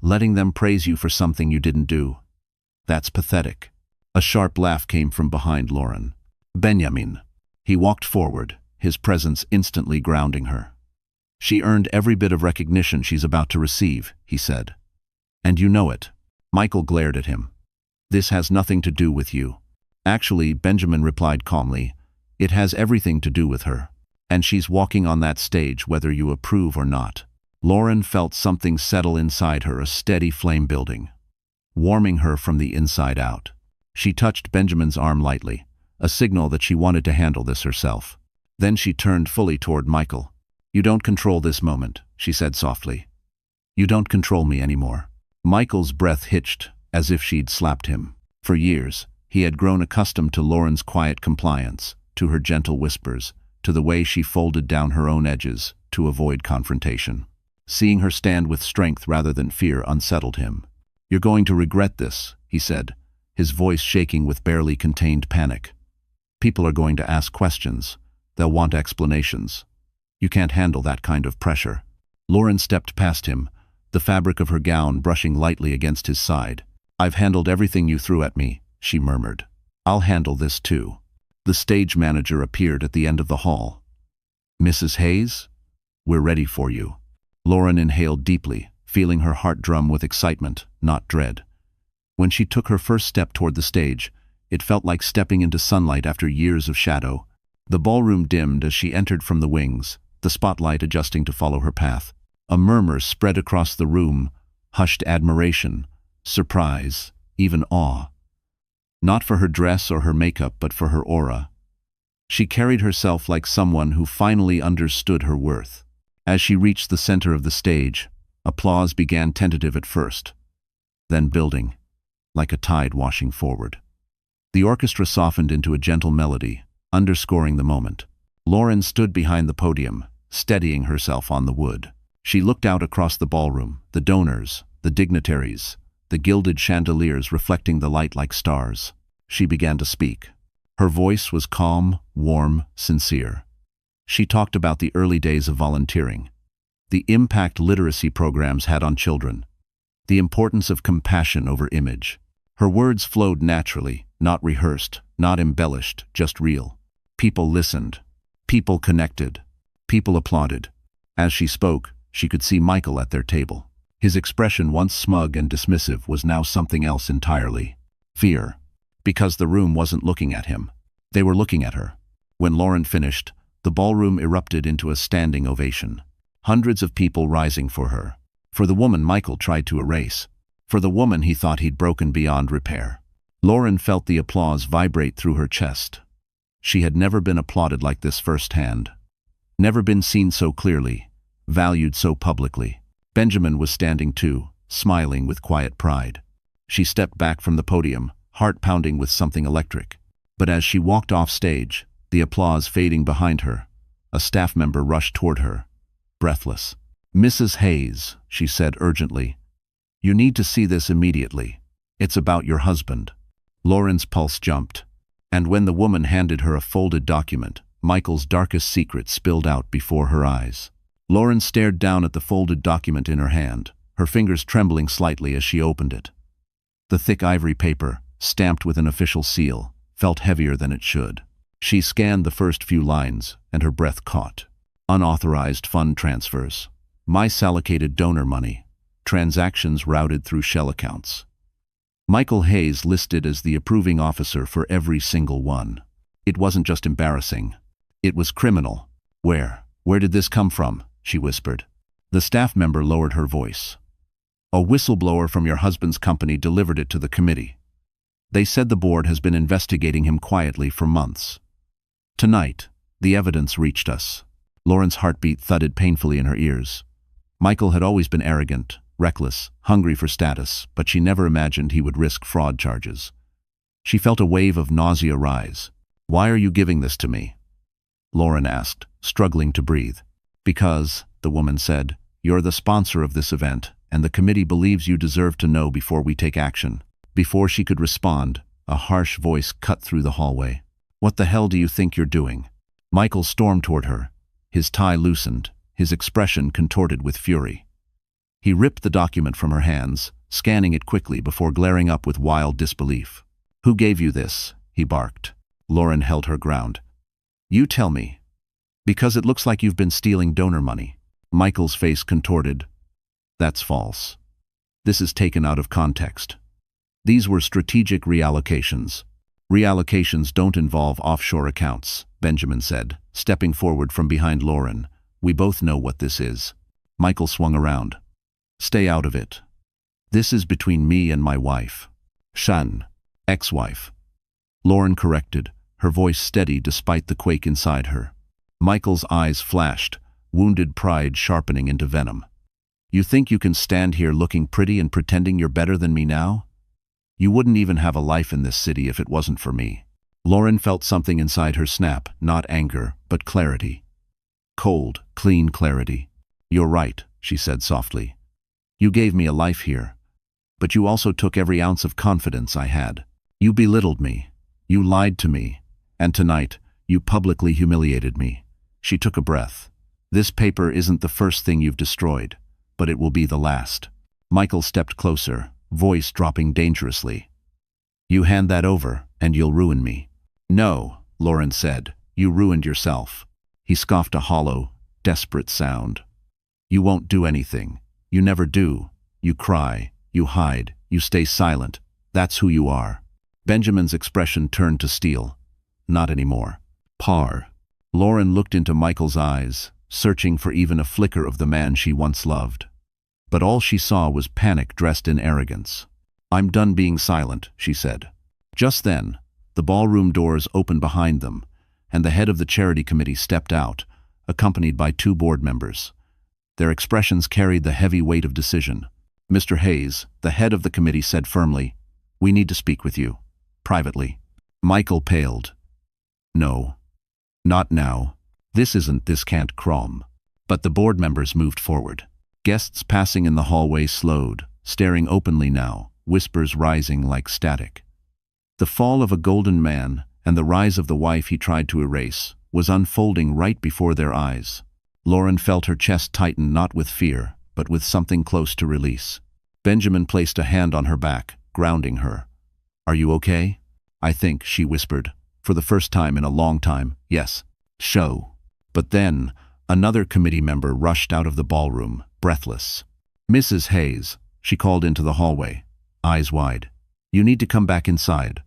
letting them praise you for something you didn't do, that's pathetic. A sharp laugh came from behind Lauren. Benjamin. He walked forward, his presence instantly grounding her. She earned every bit of recognition she's about to receive, he said. And you know it. Michael glared at him. This has nothing to do with you. Actually, Benjamin replied calmly, it has everything to do with her. And she's walking on that stage whether you approve or not. Lauren felt something settle inside her, a steady flame building, warming her from the inside out. She touched Benjamin's arm lightly, a signal that she wanted to handle this herself. Then she turned fully toward Michael. You don't control this moment, she said softly. You don't control me anymore. Michael's breath hitched, as if she'd slapped him. For years, he had grown accustomed to Lauren's quiet compliance, to her gentle whispers, to the way she folded down her own edges to avoid confrontation. Seeing her stand with strength rather than fear unsettled him. You're going to regret this, he said, his voice shaking with barely contained panic. People are going to ask questions. They'll want explanations. You can't handle that kind of pressure. Lauren stepped past him, the fabric of her gown brushing lightly against his side. I've handled everything you threw at me, she murmured. I'll handle this too. The stage manager appeared at the end of the hall. Mrs. Hayes? We're ready for you. Lauren inhaled deeply, feeling her heart drum with excitement, not dread. When she took her first step toward the stage, it felt like stepping into sunlight after years of shadow. The ballroom dimmed as she entered from the wings, the spotlight adjusting to follow her path. A murmur spread across the room, hushed admiration, surprise, even awe. Not for her dress or her makeup, but for her aura. She carried herself like someone who finally understood her worth. As she reached the center of the stage, applause began tentative at first, then building, like a tide washing forward. The orchestra softened into a gentle melody, underscoring the moment. Lauren stood behind the podium, steadying herself on the wood. She looked out across the ballroom, the donors, the dignitaries, the gilded chandeliers reflecting the light like stars. She began to speak. Her voice was calm, warm, sincere. She talked about the early days of volunteering, the impact literacy programs had on children, the importance of compassion over image. Her words flowed naturally, not rehearsed, not embellished, just real. People listened. People connected. People applauded. As she spoke, she could see Michael at their table. His expression, once smug and dismissive, was now something else entirely. Fear. Because the room wasn't looking at him. They were looking at her. When Lauren finished, the ballroom erupted into a standing ovation. Hundreds of people rising for her. For the woman Michael tried to erase. For the woman he thought he'd broken beyond repair. Lauren felt the applause vibrate through her chest. She had never been applauded like this firsthand. Never been seen so clearly, valued so publicly. Benjamin was standing too, smiling with quiet pride. She stepped back from the podium, heart pounding with something electric. But as she walked off stage, the applause fading behind her, a staff member rushed toward her, breathless. Mrs. Hayes, she said urgently, you need to see this immediately. It's about your husband. Lauren's pulse jumped, and when the woman handed her a folded document, Michael's darkest secret spilled out before her eyes. Lauren stared down at the folded document in her hand, her fingers trembling slightly as she opened it. The thick ivory paper, stamped with an official seal, felt heavier than it should. She scanned the first few lines, and her breath caught. Unauthorized fund transfers. Misallocated donor money. Transactions routed through shell accounts. Michael Hayes listed as the approving officer for every single one. It wasn't just embarrassing. It was criminal. Where did this come from? She whispered. The staff member lowered her voice. A whistleblower from your husband's company delivered it to the committee. They said the board has been investigating him quietly for months. Tonight, the evidence reached us. Lauren's heartbeat thudded painfully in her ears. Michael had always been arrogant, reckless, hungry for status, but she never imagined he would risk fraud charges. She felt a wave of nausea rise. Why are you giving this to me? Lauren asked, struggling to breathe. Because, the woman said, You're the sponsor of this event, and the committee believes you deserve to know before we take action." Before she could respond, a harsh voice cut through the hallway. "What the hell do you think you're doing?" Michael stormed toward her, his tie loosened, his expression contorted with fury. He ripped the document from her hands, scanning it quickly before glaring up with wild disbelief. "Who gave you this?" he barked. Lauren held her ground. "You tell me. Because it looks like you've been stealing donor money." Michael's face contorted. "That's false. This is taken out of context. These were strategic reallocations. Reallocations don't involve offshore accounts," Benjamin said, stepping forward from behind Lauren. "We both know what this is." Michael swung around. "Stay out of it. This is between me and my wife. Shan, ex-wife." Lauren corrected, her voice steady despite the quake inside her. Michael's eyes flashed, wounded pride sharpening into venom. "You think you can stand here looking pretty and pretending you're better than me now? You wouldn't even have a life in this city if it wasn't for me." Lauren felt something inside her snap, not anger, but clarity. Cold, clean clarity. "You're right," she said softly. "You gave me a life here. But you also took every ounce of confidence I had. You belittled me. You lied to me. And tonight, you publicly humiliated me." She took a breath. "This paper isn't the first thing you've destroyed, but it will be the last." Michael stepped closer, voice dropping dangerously. "You hand that over, and you'll ruin me." "No," Lauren said. "You ruined yourself." He scoffed a hollow, desperate sound. "You won't do anything. You never do. You cry. You hide. You stay silent. That's who you are." Benjamin's expression turned to steel. "Not anymore." "Par." Lauren looked into Michael's eyes, searching for even a flicker of the man she once loved. But all she saw was panic dressed in arrogance. "I'm done being silent," she said. Just then, the ballroom doors opened behind them, and the head of the charity committee stepped out, accompanied by 2 board members. Their expressions carried the heavy weight of decision. Mr. Hayes, the head of the committee, said firmly, "We need to speak with you. Privately." Michael paled. "No. Not now. This can't crom." But the board members moved forward. Guests passing in the hallway slowed, staring openly now, whispers rising like static. The fall of a golden man, and the rise of the wife he tried to erase, was unfolding right before their eyes. Lauren felt her chest tighten not with fear, but with something close to release. Benjamin placed a hand on her back, grounding her. "Are you okay?" "I think," she whispered, "for the first time in a long time, yes." "Show." But then, another committee member rushed out of the ballroom, breathless. "Mrs. Hayes," she called into the hallway, eyes wide. "You need to come back inside.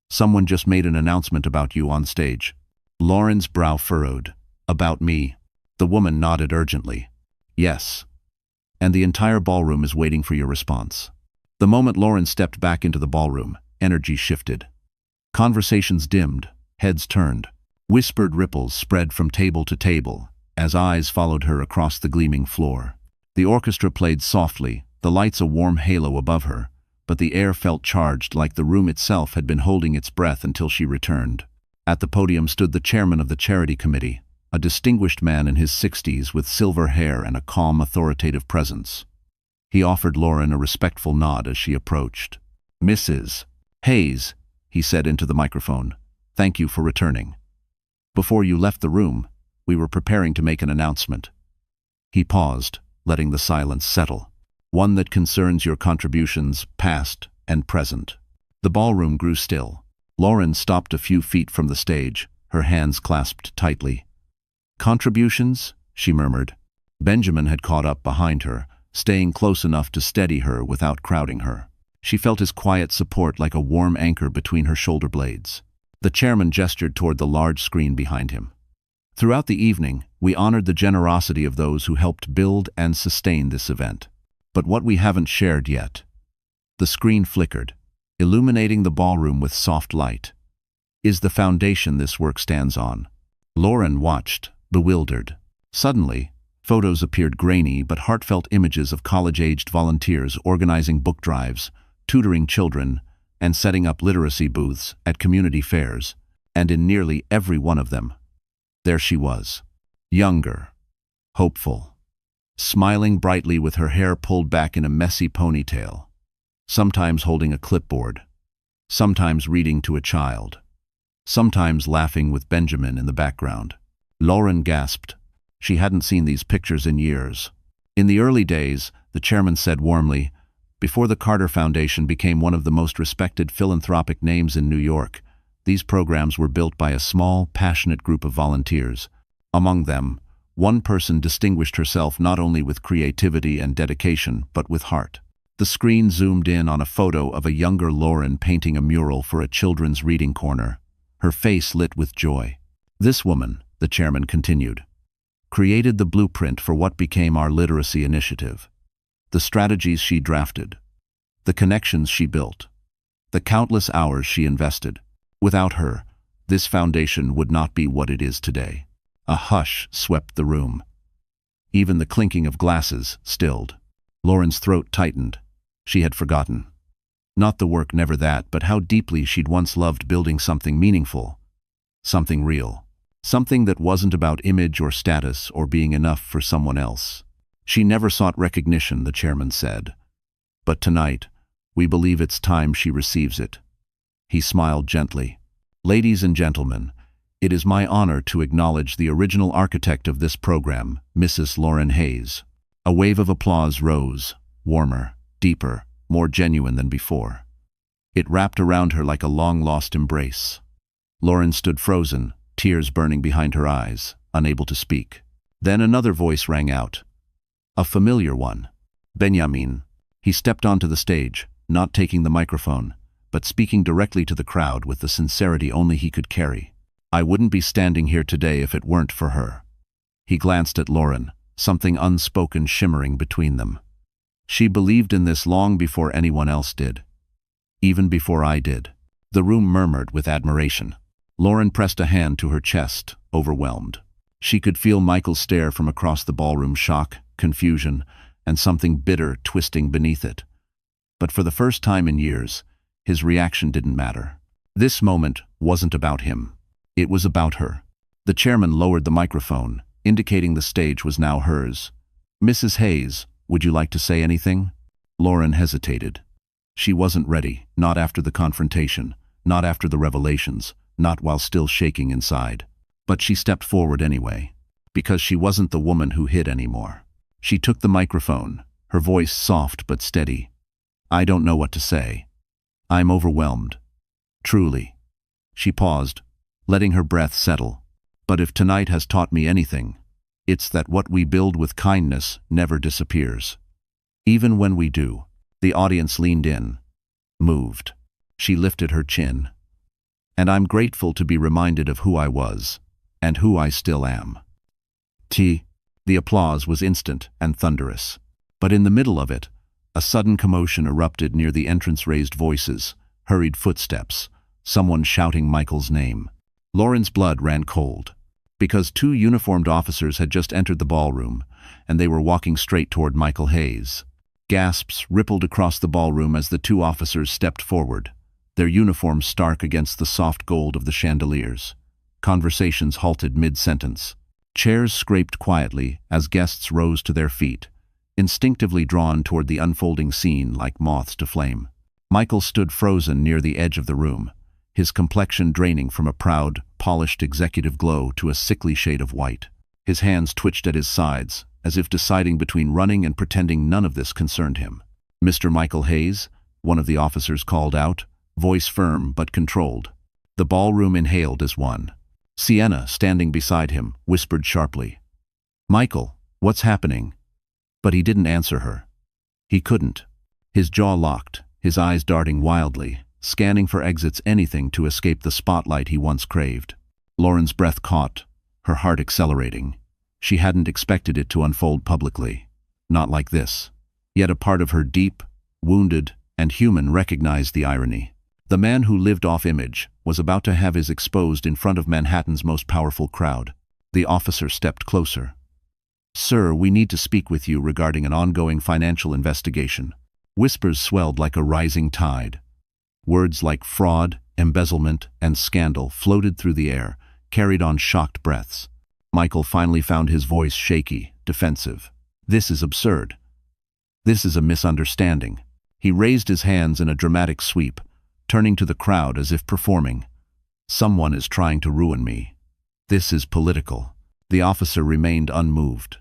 Someone just made an announcement about you on stage." Lauren's brow furrowed. "About me?" The woman nodded urgently. "Yes. And the entire ballroom is waiting for your response." The moment Lauren stepped back into the ballroom, energy shifted. Conversations dimmed, heads turned. Whispered ripples spread from table to table, as eyes followed her across the gleaming floor. The orchestra played softly, the lights a warm halo above her, but the air felt charged like the room itself had been holding its breath until she returned. At the podium stood the chairman of the charity committee, a distinguished man in his 60s with silver hair and a calm, authoritative presence. He offered Lauren a respectful nod as she approached. "Mrs. Hayes," he said into the microphone, "thank you for returning. Before you left the room, we were preparing to make an announcement." He paused, letting the silence settle. "One that concerns your contributions, past and present." The ballroom grew still. Lauren stopped a few feet from the stage, her hands clasped tightly. "Contributions?" she murmured. Benjamin had caught up behind her, staying close enough to steady her without crowding her. She felt his quiet support like a warm anchor between her shoulder blades. The chairman gestured toward the large screen behind him. "Throughout the evening, we honored the generosity of those who helped build and sustain this event. But what we haven't shared yet." The screen flickered, illuminating the ballroom with soft light. "Is the foundation this work stands on." Lauren watched, bewildered. Suddenly, photos appeared, grainy but heartfelt images of college-aged volunteers organizing book drives, tutoring children, and setting up literacy booths at community fairs, and in nearly every one of them, there she was, younger, hopeful, smiling brightly with her hair pulled back in a messy ponytail, sometimes holding a clipboard, sometimes reading to a child, sometimes laughing with Benjamin in the background. Lauren gasped. She hadn't seen these pictures in years. In the early days, the chairman said warmly, before the Carter Foundation became one of the most respected philanthropic names in New York, these programs were built by a small, passionate group of volunteers. Among them, one person distinguished herself not only with creativity and dedication, but with heart. The screen zoomed in on a photo of a younger Lauren painting a mural for a children's reading corner, her face lit with joy. This woman, the chairman continued, created the blueprint for what became our literacy initiative. The strategies she drafted, the connections she built, the countless hours she invested. Without her, this foundation would not be what it is today. A hush swept the room. Even the clinking of glasses stilled. Lauren's throat tightened. She had forgotten. Not the work, never that, but how deeply she'd once loved building something meaningful, something real, something that wasn't about image or status or being enough for someone else. She never sought recognition, the chairman said. But tonight, we believe it's time she receives it. He smiled gently. Ladies and gentlemen, it is my honor to acknowledge the original architect of this program, Mrs. Lauren Hayes. A wave of applause rose, warmer, deeper, more genuine than before. It wrapped around her like a long-lost embrace. Lauren stood frozen, tears burning behind her eyes, unable to speak. Then another voice rang out. A familiar one. Benjamin. He stepped onto the stage, not taking the microphone, but speaking directly to the crowd with the sincerity only he could carry. I wouldn't be standing here today if it weren't for her. He glanced at Lauren, something unspoken shimmering between them. She believed in this long before anyone else did. Even before I did. The room murmured with admiration. Lauren pressed a hand to her chest, overwhelmed. She could feel Michael's stare from across the ballroom, shock, confusion, and something bitter twisting beneath it. But for the first time in years, his reaction didn't matter. This moment wasn't about him. It was about her. The chairman lowered the microphone, indicating the stage was now hers. Mrs. Hayes, would you like to say anything? Lauren hesitated. She wasn't ready, not after the confrontation, not after the revelations, not while still shaking inside. But she stepped forward anyway, because she wasn't the woman who hid anymore. She took the microphone, her voice soft but steady. I don't know what to say. I'm overwhelmed. Truly. She paused, letting her breath settle. But if tonight has taught me anything, it's that what we build with kindness never disappears. Even when we do. The audience leaned in, moved. She lifted her chin. And I'm grateful to be reminded of who I was, and who I still am. The applause was instant and thunderous. But in the middle of it, a sudden commotion erupted near the entrance. Raised voices, hurried footsteps, someone shouting Michael's name. Lauren's blood ran cold, because two uniformed officers had just entered the ballroom, and they were walking straight toward Michael Hayes. Gasps rippled across the ballroom as the two officers stepped forward, their uniforms stark against the soft gold of the chandeliers. Conversations halted mid-sentence. Chairs scraped quietly as guests rose to their feet, instinctively drawn toward the unfolding scene like moths to flame. Michael stood frozen near the edge of the room, his complexion draining from a proud, polished executive glow to a sickly shade of white. His hands twitched at his sides, as if deciding between running and pretending none of this concerned him. Mr. Michael Hayes, one of the officers called out, voice firm but controlled. The ballroom inhaled as one. Sienna, standing beside him, whispered sharply, Michael, what's happening? But he didn't answer her. He couldn't. His jaw locked, his eyes darting wildly, scanning for exits, anything to escape the spotlight he once craved. Lauren's breath caught, her heart accelerating. She hadn't expected it to unfold publicly. Not like this. Yet a part of her, deep, wounded, and human, recognized the irony. The man who lived off-image was about to have his exposed in front of Manhattan's most powerful crowd. The officer stepped closer. Sir, we need to speak with you regarding an ongoing financial investigation. Whispers swelled like a rising tide. Words like fraud, embezzlement, and scandal floated through the air, carried on shocked breaths. Michael finally found his voice shaky, defensive. This is absurd. This is a misunderstanding. He raised his hands in a dramatic sweep, turning to the crowd as if performing. Someone is trying to ruin me. This is political. The officer remained unmoved.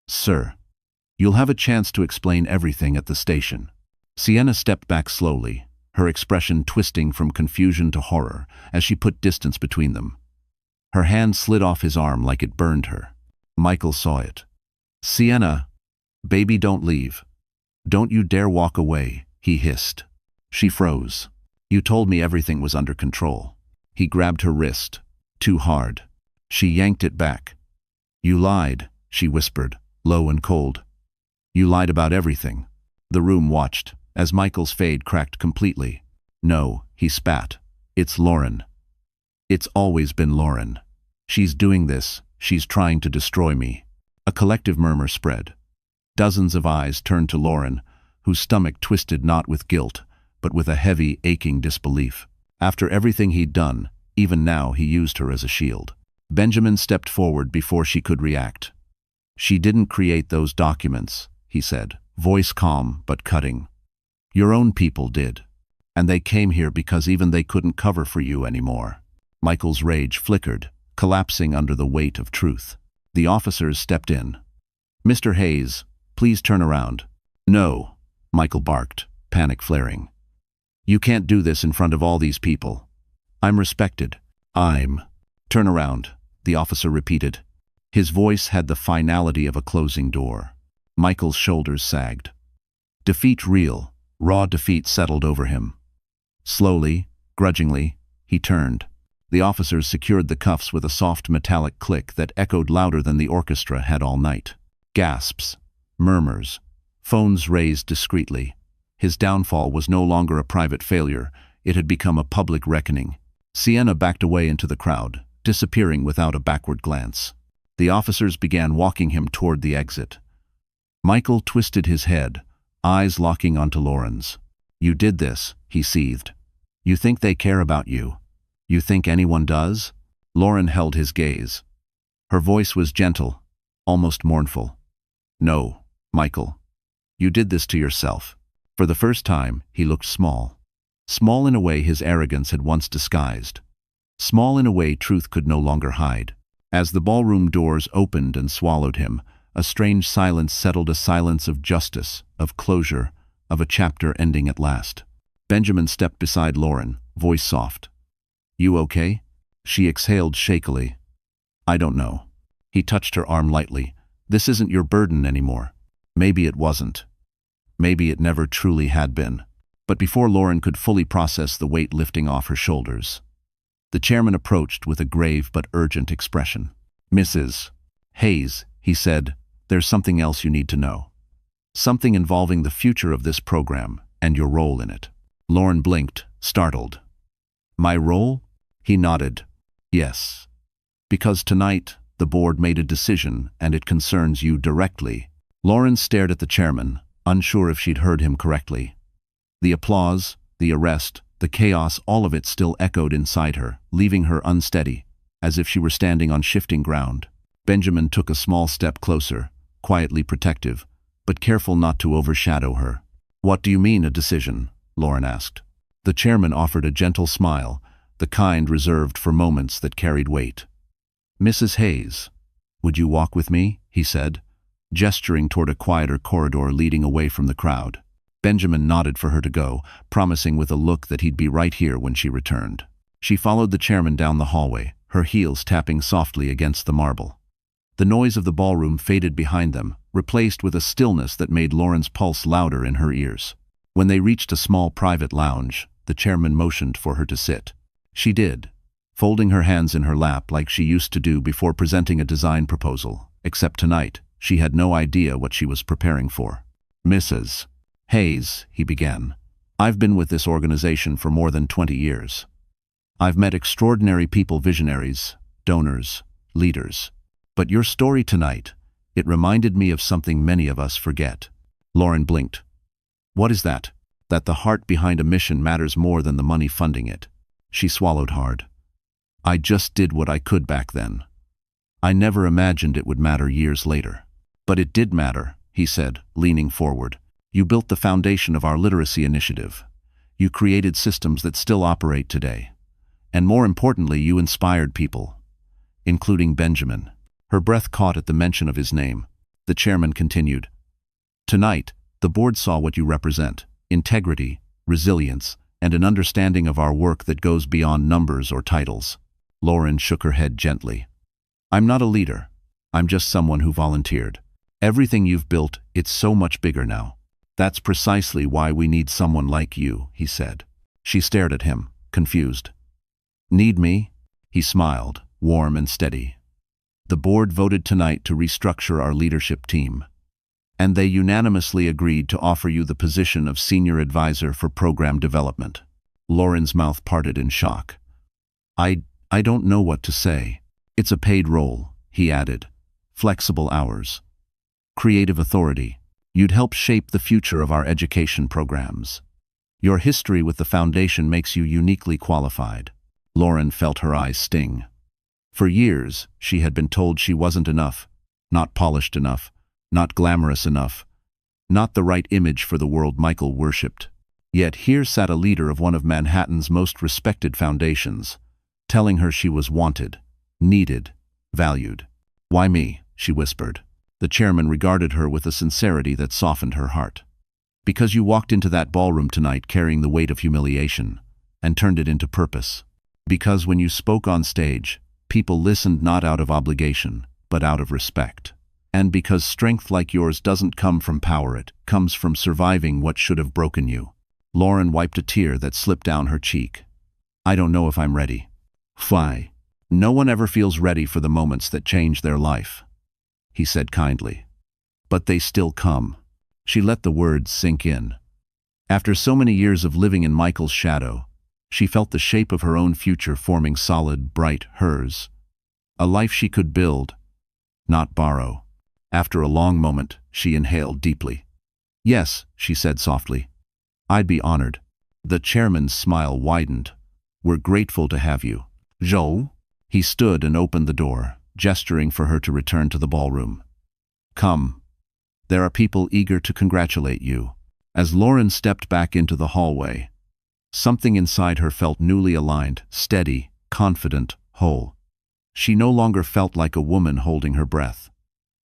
Sir, you'll have a chance to explain everything at the station. Sienna stepped back slowly, her expression twisting from confusion to horror as she put distance between them. Her hand slid off his arm like it burned her. Michael saw it. Sienna, baby, don't leave. Don't you dare walk away, he hissed. She froze. You told me everything was under control. He grabbed her wrist, too hard. She yanked it back. You lied, she whispered, low and cold. You lied about everything. The room watched, as Michael's fade cracked completely. No, he spat. It's Lauren. It's always been Lauren. She's doing this, she's trying to destroy me. A collective murmur spread. Dozens of eyes turned to Lauren, whose stomach twisted not with guilt, but with a heavy, aching disbelief. After everything he'd done, even now he used her as a shield. Benjamin stepped forward before she could react. She didn't create those documents, he said, voice calm but cutting. Your own people did. And they came here because even they couldn't cover for you anymore. Michael's rage flickered, collapsing under the weight of truth. The officers stepped in. Mr. Hayes, please turn around. No, Michael barked, panic flaring. You can't do this in front of all these people. I'm respected. Turn around, the officer repeated. His voice had the finality of a closing door. Michael's shoulders sagged. Defeat real, raw defeat settled over him. Slowly, grudgingly, he turned. The officers secured the cuffs with a soft metallic click that echoed louder than the orchestra had all night. Gasps, murmurs, phones raised discreetly. His downfall was no longer a private failure, it had become a public reckoning. Sienna backed away into the crowd, disappearing without a backward glance. The officers began walking him toward the exit. Michael twisted his head, eyes locking onto Lauren's. You did this, he seethed. You think they care about you? You think anyone does? Lauren held his gaze. Her voice was gentle, almost mournful. No, Michael. You did this to yourself. For the first time, he looked small. Small in a way his arrogance had once disguised. Small in a way truth could no longer hide. As the ballroom doors opened and swallowed him, a strange silence settled, a silence of justice, of closure, of a chapter ending at last. Benjamin stepped beside Lauren, voice soft. You okay? She exhaled shakily. I don't know. He touched her arm lightly. This isn't your burden anymore. Maybe it wasn't. Maybe it never truly had been. But before Lauren could fully process the weight lifting off her shoulders, the chairman approached with a grave but urgent expression. Mrs. Hayes, he said, there's something else you need to know. Something involving the future of this program and your role in it. Lauren blinked, startled. My role? He nodded. Yes. Because tonight, the board made a decision and it concerns you directly. Lauren stared at the chairman, unsure if she'd heard him correctly. The applause, the arrest, the chaos, all of it still echoed inside her, leaving her unsteady, as if she were standing on shifting ground. Benjamin took a small step closer, quietly protective, but careful not to overshadow her. What do you mean, a decision? Lauren asked. The chairman offered a gentle smile, the kind reserved for moments that carried weight. Mrs. Hayes, would you walk with me? He said, gesturing toward a quieter corridor leading away from the crowd. Benjamin nodded for her to go, promising with a look that he'd be right here when she returned. She followed the chairman down the hallway, her heels tapping softly against the marble. The noise of the ballroom faded behind them, replaced with a stillness that made Lauren's pulse louder in her ears. When they reached a small private lounge, the chairman motioned for her to sit. She did, folding her hands in her lap like she used to do before presenting a design proposal, except tonight, she had no idea what she was preparing for. Mrs. Hayes, he began, I've been with this organization for more than 20 years. I've met extraordinary people, visionaries, donors, leaders. But your story tonight, it reminded me of something many of us forget. Lauren blinked. What is that? That the heart behind a mission matters more than the money funding it. She swallowed hard. I just did what I could back then. I never imagined it would matter years later. But it did matter, he said, leaning forward. You built the foundation of our literacy initiative. You created systems that still operate today. And more importantly, you inspired people, including Benjamin. Her breath caught at the mention of his name. The chairman continued. Tonight, the board saw what you represent: integrity, resilience, and an understanding of our work that goes beyond numbers or titles. Lauren shook her head gently. I'm not a leader. I'm just someone who volunteered. Everything you've built, it's so much bigger now. That's precisely why we need someone like you, he said. She stared at him, confused. Need me? He smiled, warm and steady. The board voted tonight to restructure our leadership team, and they unanimously agreed to offer you the position of senior advisor for program development. Lauren's mouth parted in shock. I don't know what to say. It's a paid role, he added. Flexible hours. Creative authority. You'd help shape the future of our education programs. Your history with the foundation makes you uniquely qualified. Lauren felt her eyes sting. For years, she had been told she wasn't enough, not polished enough, not glamorous enough, not the right image for the world Michael worshipped. Yet here sat a leader of one of Manhattan's most respected foundations, telling her she was wanted, needed, valued. Why me? She whispered. The chairman regarded her with a sincerity that softened her heart. Because you walked into that ballroom tonight carrying the weight of humiliation, and turned it into purpose. Because when you spoke on stage, people listened not out of obligation, but out of respect. And because strength like yours doesn't come from power, it comes from surviving what should have broken you. Lauren wiped a tear that slipped down her cheek. I don't know if I'm ready. Why? No one ever feels ready for the moments that change their life, he said kindly. But they still come. She let the words sink in. After so many years of living in Michael's shadow, she felt the shape of her own future forming solid, bright, hers. A life she could build, not borrow. After a long moment, she inhaled deeply. Yes, she said softly. I'd be honored. The chairman's smile widened. We're grateful to have you. Joe? He stood and opened the door, gesturing for her to return to the ballroom. Come. There are people eager to congratulate you. As Lauren stepped back into the hallway, something inside her felt newly aligned, steady, confident, whole. She no longer felt like a woman holding her breath.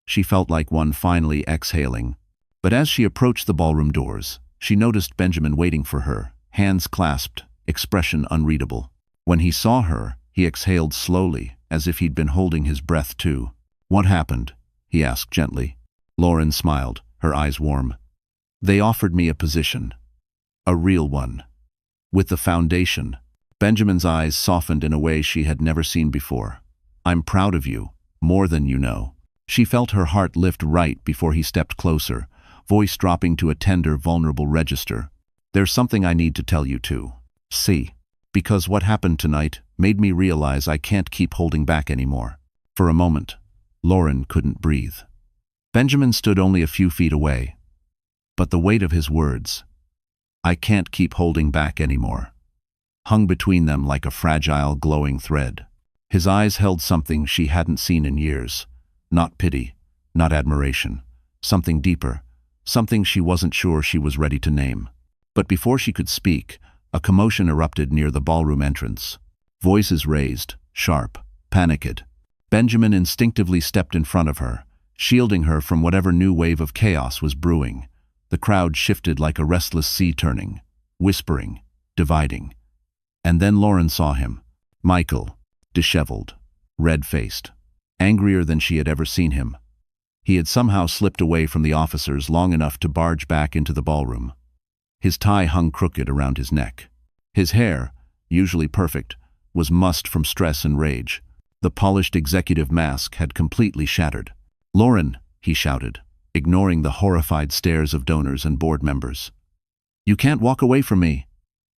She felt like one finally exhaling. But as she approached the ballroom doors, she noticed Benjamin waiting for her, hands clasped, expression unreadable. When he saw her, he exhaled slowly, as if he'd been holding his breath too. What happened? He asked gently. Lauren smiled, her eyes warm. They offered me a position. A real one. With the foundation. Benjamin's eyes softened in a way she had never seen before. I'm proud of you, more than you know. She felt her heart lift right before he stepped closer, voice dropping to a tender, vulnerable register. There's something I need to tell you too. See. Because what happened tonight made me realize I can't keep holding back anymore. For a moment, Lauren couldn't breathe. Benjamin stood only a few feet away. But the weight of his words, I can't keep holding back anymore, hung between them like a fragile, glowing thread. His eyes held something she hadn't seen in years. Not pity, not admiration. Something deeper, something she wasn't sure she was ready to name. But before she could speak, a commotion erupted near the ballroom entrance. Voices raised, sharp, panicked. Benjamin instinctively stepped in front of her, shielding her from whatever new wave of chaos was brewing. The crowd shifted like a restless sea turning, whispering, dividing. And then Lauren saw him. Michael, disheveled, red-faced, angrier than she had ever seen him. He had somehow slipped away from the officers long enough to barge back into the ballroom. His tie hung crooked around his neck. His hair, usually perfect, was mussed from stress and rage. The polished executive mask had completely shattered. Lauren, he shouted, ignoring the horrified stares of donors and board members. You can't walk away from me.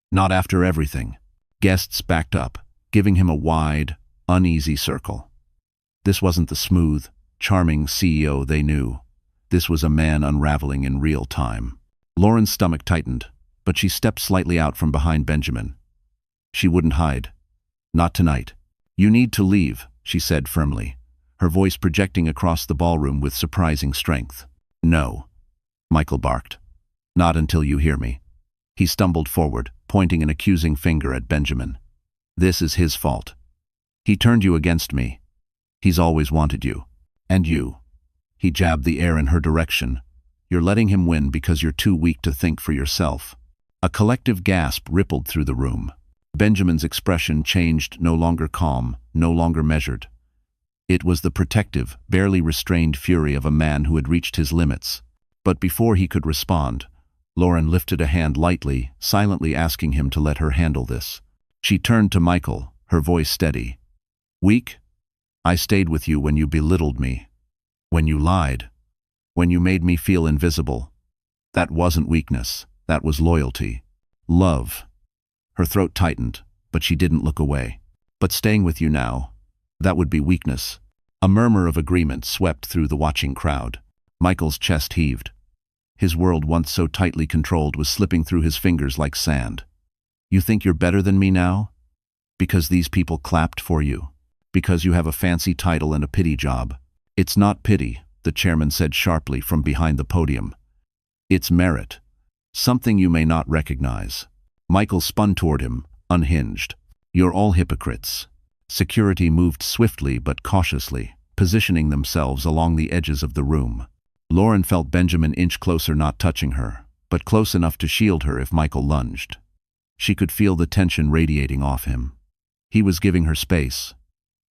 Not after everything. Guests backed up, giving him a wide, uneasy circle. This wasn't the smooth, charming CEO they knew. This was a man unraveling in real time. Lauren's stomach tightened, but she stepped slightly out from behind Benjamin. She wouldn't hide. Not tonight. You need to leave, she said firmly, her voice projecting across the ballroom with surprising strength. No, Michael barked. Not until you hear me. He stumbled forward, pointing an accusing finger at Benjamin. This is his fault. He turned you against me. He's always wanted you. And you. He jabbed the air in her direction. You're letting him win because you're too weak to think for yourself. A collective gasp rippled through the room. Benjamin's expression changed, no longer calm, no longer measured. It was the protective, barely restrained fury of a man who had reached his limits. But before he could respond, Lauren lifted a hand lightly, silently asking him to let her handle this. She turned to Michael, her voice steady. Weak? I stayed with you when you belittled me. When you lied. When you made me feel invisible. That wasn't weakness. That was loyalty. Love. Her throat tightened, but she didn't look away. But staying with you now, that would be weakness. A murmur of agreement swept through the watching crowd. Michael's chest heaved. His world, once so tightly controlled, was slipping through his fingers like sand. You think you're better than me now? Because these people clapped for you? Because you have a fancy title and a pity job? It's not pity, the chairman said sharply from behind the podium. It's merit. Something you may not recognize. Michael spun toward him, unhinged. You're all hypocrites. Security moved swiftly but cautiously, positioning themselves along the edges of the room. Lauren felt Benjamin inch closer, not touching her, but close enough to shield her if Michael lunged. She could feel the tension radiating off him. He was giving her space,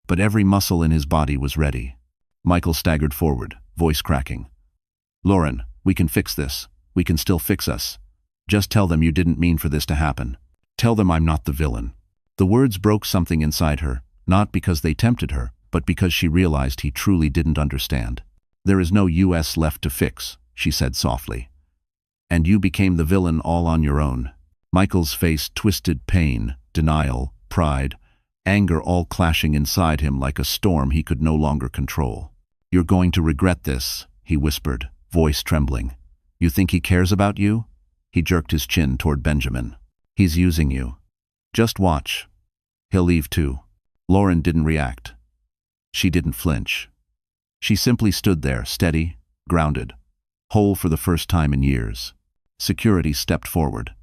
but every muscle in his body was ready. Michael staggered forward, voice cracking. Lauren, we can fix this. We can still fix us. Just tell them you didn't mean for this to happen. Tell them I'm not the villain. The words broke something inside her, not because they tempted her, but because she realized he truly didn't understand. There is no US left to fix, she said softly. And you became the villain all on your own. Michael's face twisted, pain, denial, pride, anger all clashing inside him like a storm he could no longer control. You're going to regret this, he whispered, voice trembling. You think he cares about you? He jerked his chin toward Benjamin. He's using you. Just watch. He'll leave too. Lauren didn't react. She didn't flinch. She simply stood there, steady, grounded, whole for the first time in years. Security stepped forward.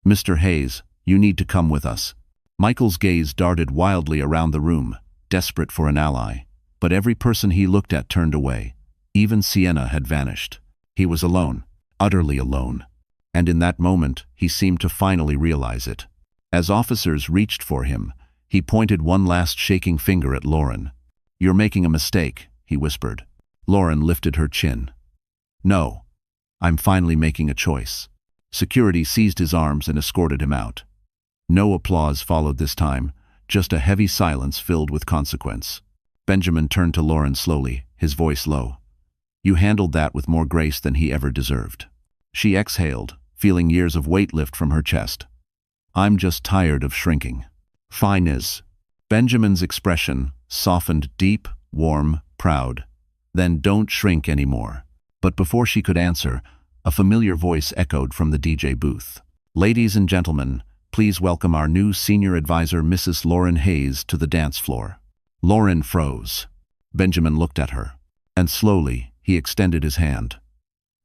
Mr. Hayes, you need to come with us. Michael's gaze darted wildly around the room, desperate for an ally. But every person he looked at turned away. Even Sienna had vanished. He was alone, utterly alone. And in that moment, he seemed to finally realize it. As officers reached for him, he pointed one last shaking finger at Lauren. You're making a mistake, he whispered. Lauren lifted her chin. No, I'm finally making a choice. Security seized his arms and escorted him out. No applause followed this time, just a heavy silence filled with consequence. Benjamin turned to Lauren slowly, his voice low. You handled that with more grace than he ever deserved. She exhaled, feeling years of weight lift from her chest. I'm just tired of shrinking. Fine is. Benjamin's expression softened, deep, warm, proud. Then don't shrink anymore. But before she could answer, a familiar voice echoed from the DJ booth. Ladies and gentlemen, please welcome our new senior advisor, Mrs. Lauren Hayes, to the dance floor. Lauren froze. Benjamin looked at her, and slowly he extended his hand.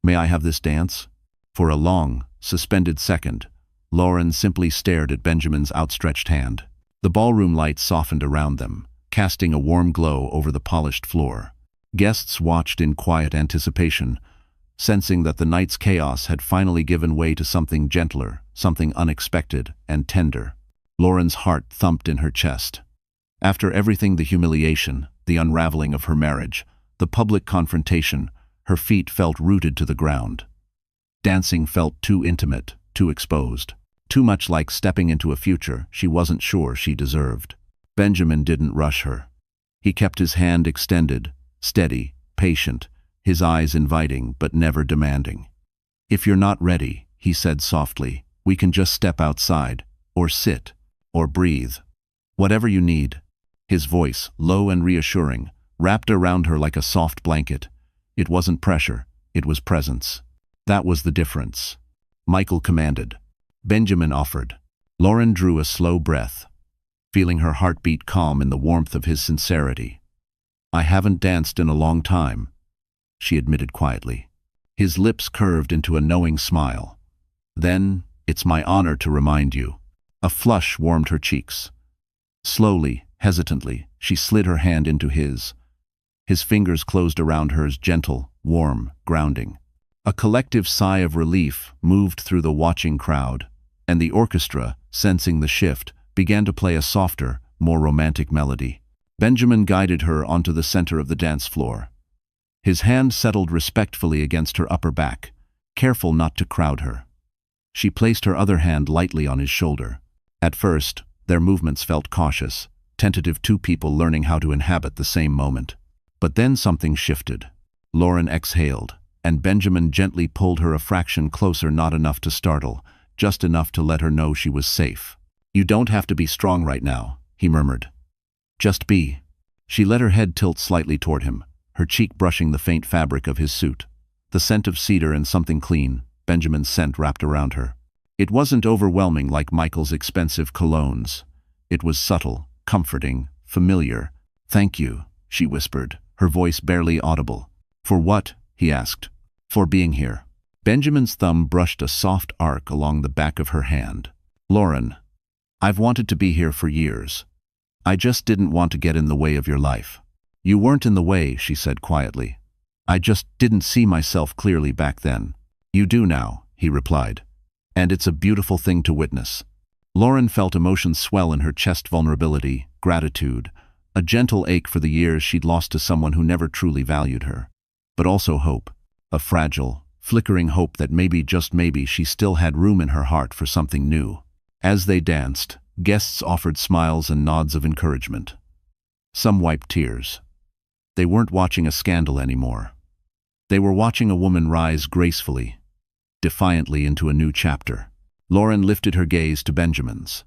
May I have this dance? For a long, suspended second, Lauren simply stared at Benjamin's outstretched hand. The ballroom lights softened around them, casting a warm glow over the polished floor. Guests watched in quiet anticipation, sensing that the night's chaos had finally given way to something gentler, something unexpected and tender. Lauren's heart thumped in her chest. After everything, the humiliation, the unraveling of her marriage, the public confrontation, her feet felt rooted to the ground. Dancing felt too intimate, too exposed, too much like stepping into a future she wasn't sure she deserved. Benjamin didn't rush her. He kept his hand extended, steady, patient, his eyes inviting but never demanding. If you're not ready, he said softly, we can just step outside, or sit, or breathe. Whatever you need. His voice, low and reassuring, wrapped around her like a soft blanket. It wasn't pressure, it was presence. That was the difference. Michael commanded. Benjamin offered. Lauren drew a slow breath, feeling her heartbeat calm in the warmth of his sincerity. I haven't danced in a long time, she admitted quietly. His lips curved into a knowing smile. Then, "It's my honor to remind you." A flush warmed her cheeks. Slowly, hesitantly, she slid her hand into his. His fingers closed around hers, gentle, warm, grounding. A collective sigh of relief moved through the watching crowd, and the orchestra, sensing the shift, began to play a softer, more romantic melody. Benjamin guided her onto the center of the dance floor. His hand settled respectfully against her upper back, careful not to crowd her. She placed her other hand lightly on his shoulder. At first, their movements felt cautious, tentative, two people learning how to inhabit the same moment. But then something shifted. Lauren exhaled, and Benjamin gently pulled her a fraction closer, not enough to startle, just enough to let her know she was safe. "You don't have to be strong right now," he murmured. "Just be." She let her head tilt slightly toward him, her cheek brushing the faint fabric of his suit. The scent of cedar and something clean, Benjamin's scent, wrapped around her. It wasn't overwhelming like Michael's expensive colognes. It was subtle, comforting, familiar. "Thank you," she whispered, her voice barely audible. "For what?" he asked. "For being here." Benjamin's thumb brushed a soft arc along the back of her hand. "Lauren, I've wanted to be here for years. I just didn't want to get in the way of your life." "You weren't in the way," she said quietly. "I just didn't see myself clearly back then." "You do now," he replied. "And it's a beautiful thing to witness." Lauren felt emotions swell in her chest: vulnerability, gratitude, a gentle ache for the years she'd lost to someone who never truly valued her. But also hope, a fragile, flickering hope that maybe, just maybe, she still had room in her heart for something new. As they danced, guests offered smiles and nods of encouragement. Some wiped tears. They weren't watching a scandal anymore. They were watching a woman rise gracefully, defiantly, into a new chapter. Lauren lifted her gaze to Benjamin's.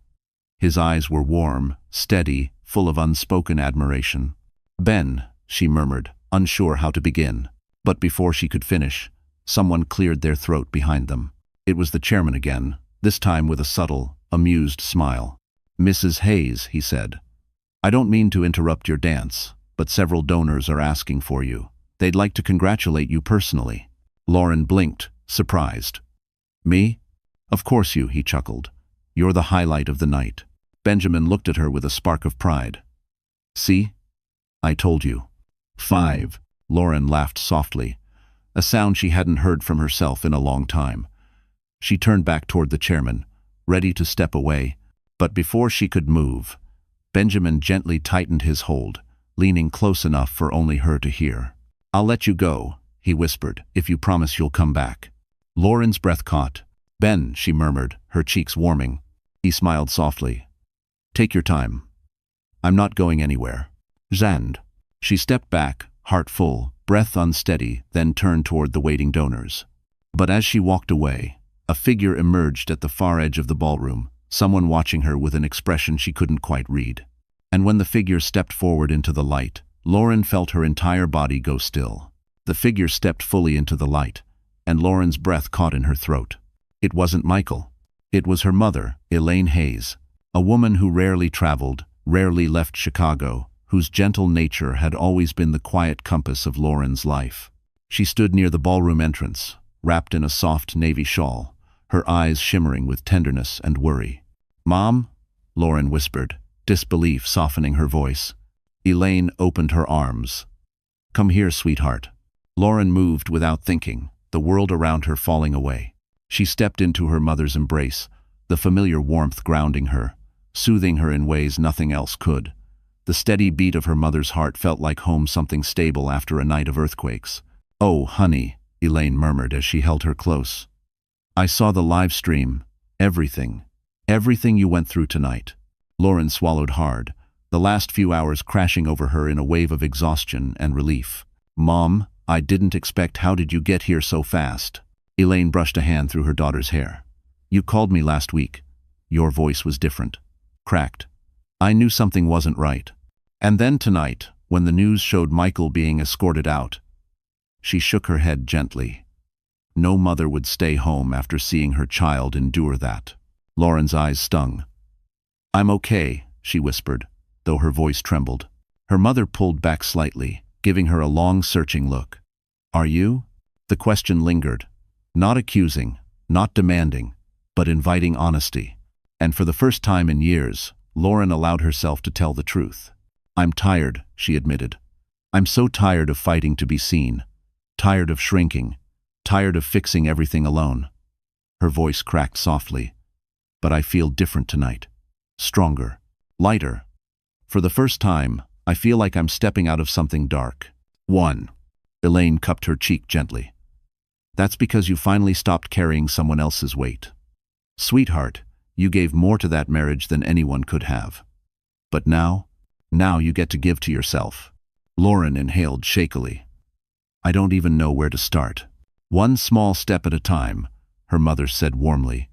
His eyes were warm, steady, full of unspoken admiration. "Ben," she murmured, unsure how to begin. But before she could finish, someone cleared their throat behind them. It was the chairman again, this time with a subtle, amused smile. "Mrs. Hayes," he said, "I don't mean to interrupt your dance, but several donors are asking for you. They'd like to congratulate you personally." Lauren blinked, surprised. "Me? Of course you," he chuckled. "You're the highlight of the night." Benjamin looked at her with a spark of pride. "See? I told you." "5." Lauren laughed softly, a sound she hadn't heard from herself in a long time. She turned back toward the chairman, ready to step away, but before she could move, Benjamin gently tightened his hold, leaning close enough for only her to hear. "I'll let you go," he whispered, "if you promise you'll come back." Lauren's breath caught. "Ben," she murmured, her cheeks warming. He smiled softly. "Take your time. I'm not going anywhere." "Zand." She stepped back, heart full, breath unsteady, then turned toward the waiting donors. But as she walked away, a figure emerged at the far edge of the ballroom, someone watching her with an expression she couldn't quite read. And when the figure stepped forward into the light, Lauren felt her entire body go still. The figure stepped fully into the light, and Lauren's breath caught in her throat. It wasn't Michael. It was her mother, Elaine Hayes, a woman who rarely traveled, rarely left Chicago, whose gentle nature had always been the quiet compass of Lauren's life. She stood near the ballroom entrance, wrapped in a soft navy shawl, her eyes shimmering with tenderness and worry. "Mom?" Lauren whispered, disbelief softening her voice. Elaine opened her arms. "Come here, sweetheart." Lauren moved without thinking, the world around her falling away. She stepped into her mother's embrace, the familiar warmth grounding her, soothing her in ways nothing else could. The steady beat of her mother's heart felt like home, something stable after a night of earthquakes. "Oh, honey," Elaine murmured as she held her close. "I saw the live stream. Everything you went through tonight." Lauren swallowed hard, the last few hours crashing over her in a wave of exhaustion and relief. "Mom, I didn't expect. How did you get here so fast?" Elaine brushed a hand through her daughter's hair. "You called me last week. Your voice was different. Cracked. I knew something wasn't right. And then tonight, when the news showed Michael being escorted out." She shook her head gently. No mother would stay home after seeing her child endure that. Lauren's eyes stung. "I'm okay," she whispered, though her voice trembled. Her mother pulled back slightly, giving her a long, searching look. "Are you?" The question lingered, not accusing, not demanding, but inviting honesty. And for the first time in years, Lauren allowed herself to tell the truth. "I'm tired," she admitted. "I'm so tired of fighting to be seen, tired of shrinking, tired of fixing everything alone." Her voice cracked softly. "But I feel different tonight. Stronger, lighter. For the first time, I feel like I'm stepping out of something dark." "One." Elaine cupped her cheek gently. "That's because you finally stopped carrying someone else's weight. Sweetheart, you gave more to that marriage than anyone could have. But now you get to give to yourself." Lauren inhaled shakily. "I don't even know where to start." "One small step at a time," her mother said warmly.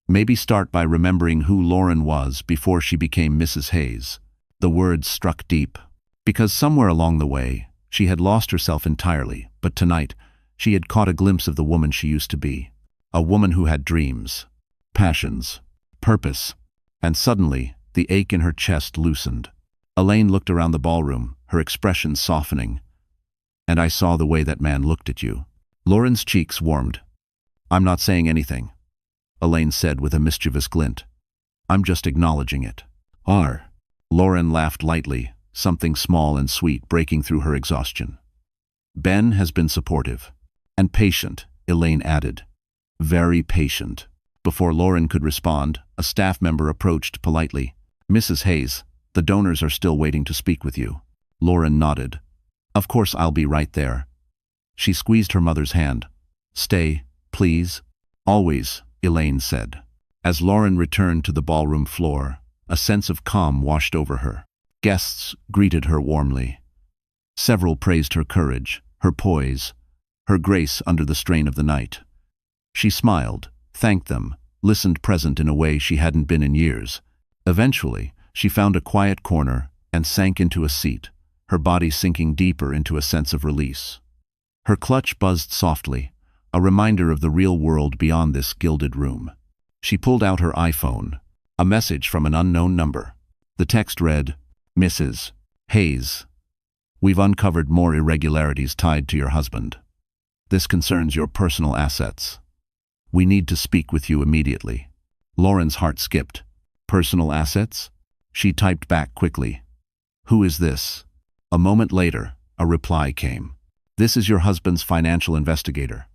"Maybe start by remembering who Lauren was before she became Mrs. Hayes." The words struck deep, because somewhere along the way, she had lost herself entirely, but tonight, she had caught a glimpse of the woman she used to be. A woman who had dreams, passions, purpose, and suddenly, the ache in her chest loosened. Elaine looked around the ballroom, her expression softening. "And I saw the way that man looked at you." Lauren's cheeks warmed. "I'm not saying anything," Elaine said with a mischievous glint. "I'm just acknowledging it." "Are?" Lauren laughed lightly, something small and sweet breaking through her exhaustion. "Ben has been supportive. And patient," Elaine added. "Very patient." Before Lauren could respond, a staff member approached politely. "Mrs. Hayes, the donors are still waiting to speak with you." Lauren nodded. "Of course, I'll be right there." She squeezed her mother's hand. "Stay, please." "Always," Elaine said. As Lauren returned to the ballroom floor, a sense of calm washed over her. Guests greeted her warmly. Several praised her courage, her poise, her grace under the strain of the night. She smiled, thanked them, listened present in a way she hadn't been in years. Eventually, she found a quiet corner and sank into a seat, her body sinking deeper into a sense of release. Her clutch buzzed softly, a reminder of the real world beyond this gilded room. She pulled out her iPhone, a message from an unknown number. The text read, "Mrs. Hayes, we've uncovered more irregularities tied to your husband. This concerns your personal assets. We need to speak with you immediately." Lauren's heart skipped. "Personal assets?" She typed back quickly. "Who is this?" A moment later, a reply came. "This is your husband's financial investigator.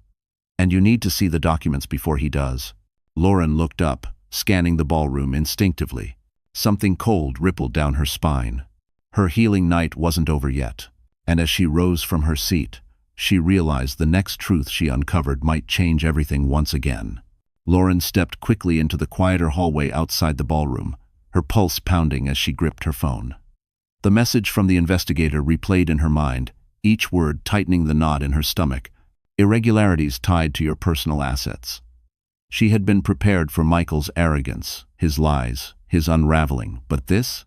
And you need to see the documents before he does." Lauren looked up, scanning the ballroom instinctively. Something cold rippled down her spine. Her healing night wasn't over yet, and as she rose from her seat, she realized the next truth she uncovered might change everything once again. Lauren stepped quickly into the quieter hallway outside the ballroom, her pulse pounding as she gripped her phone. The message from the investigator replayed in her mind, each word tightening the knot in her stomach. Irregularities tied to your personal assets. She had been prepared for Michael's arrogance, his lies, his unraveling, but this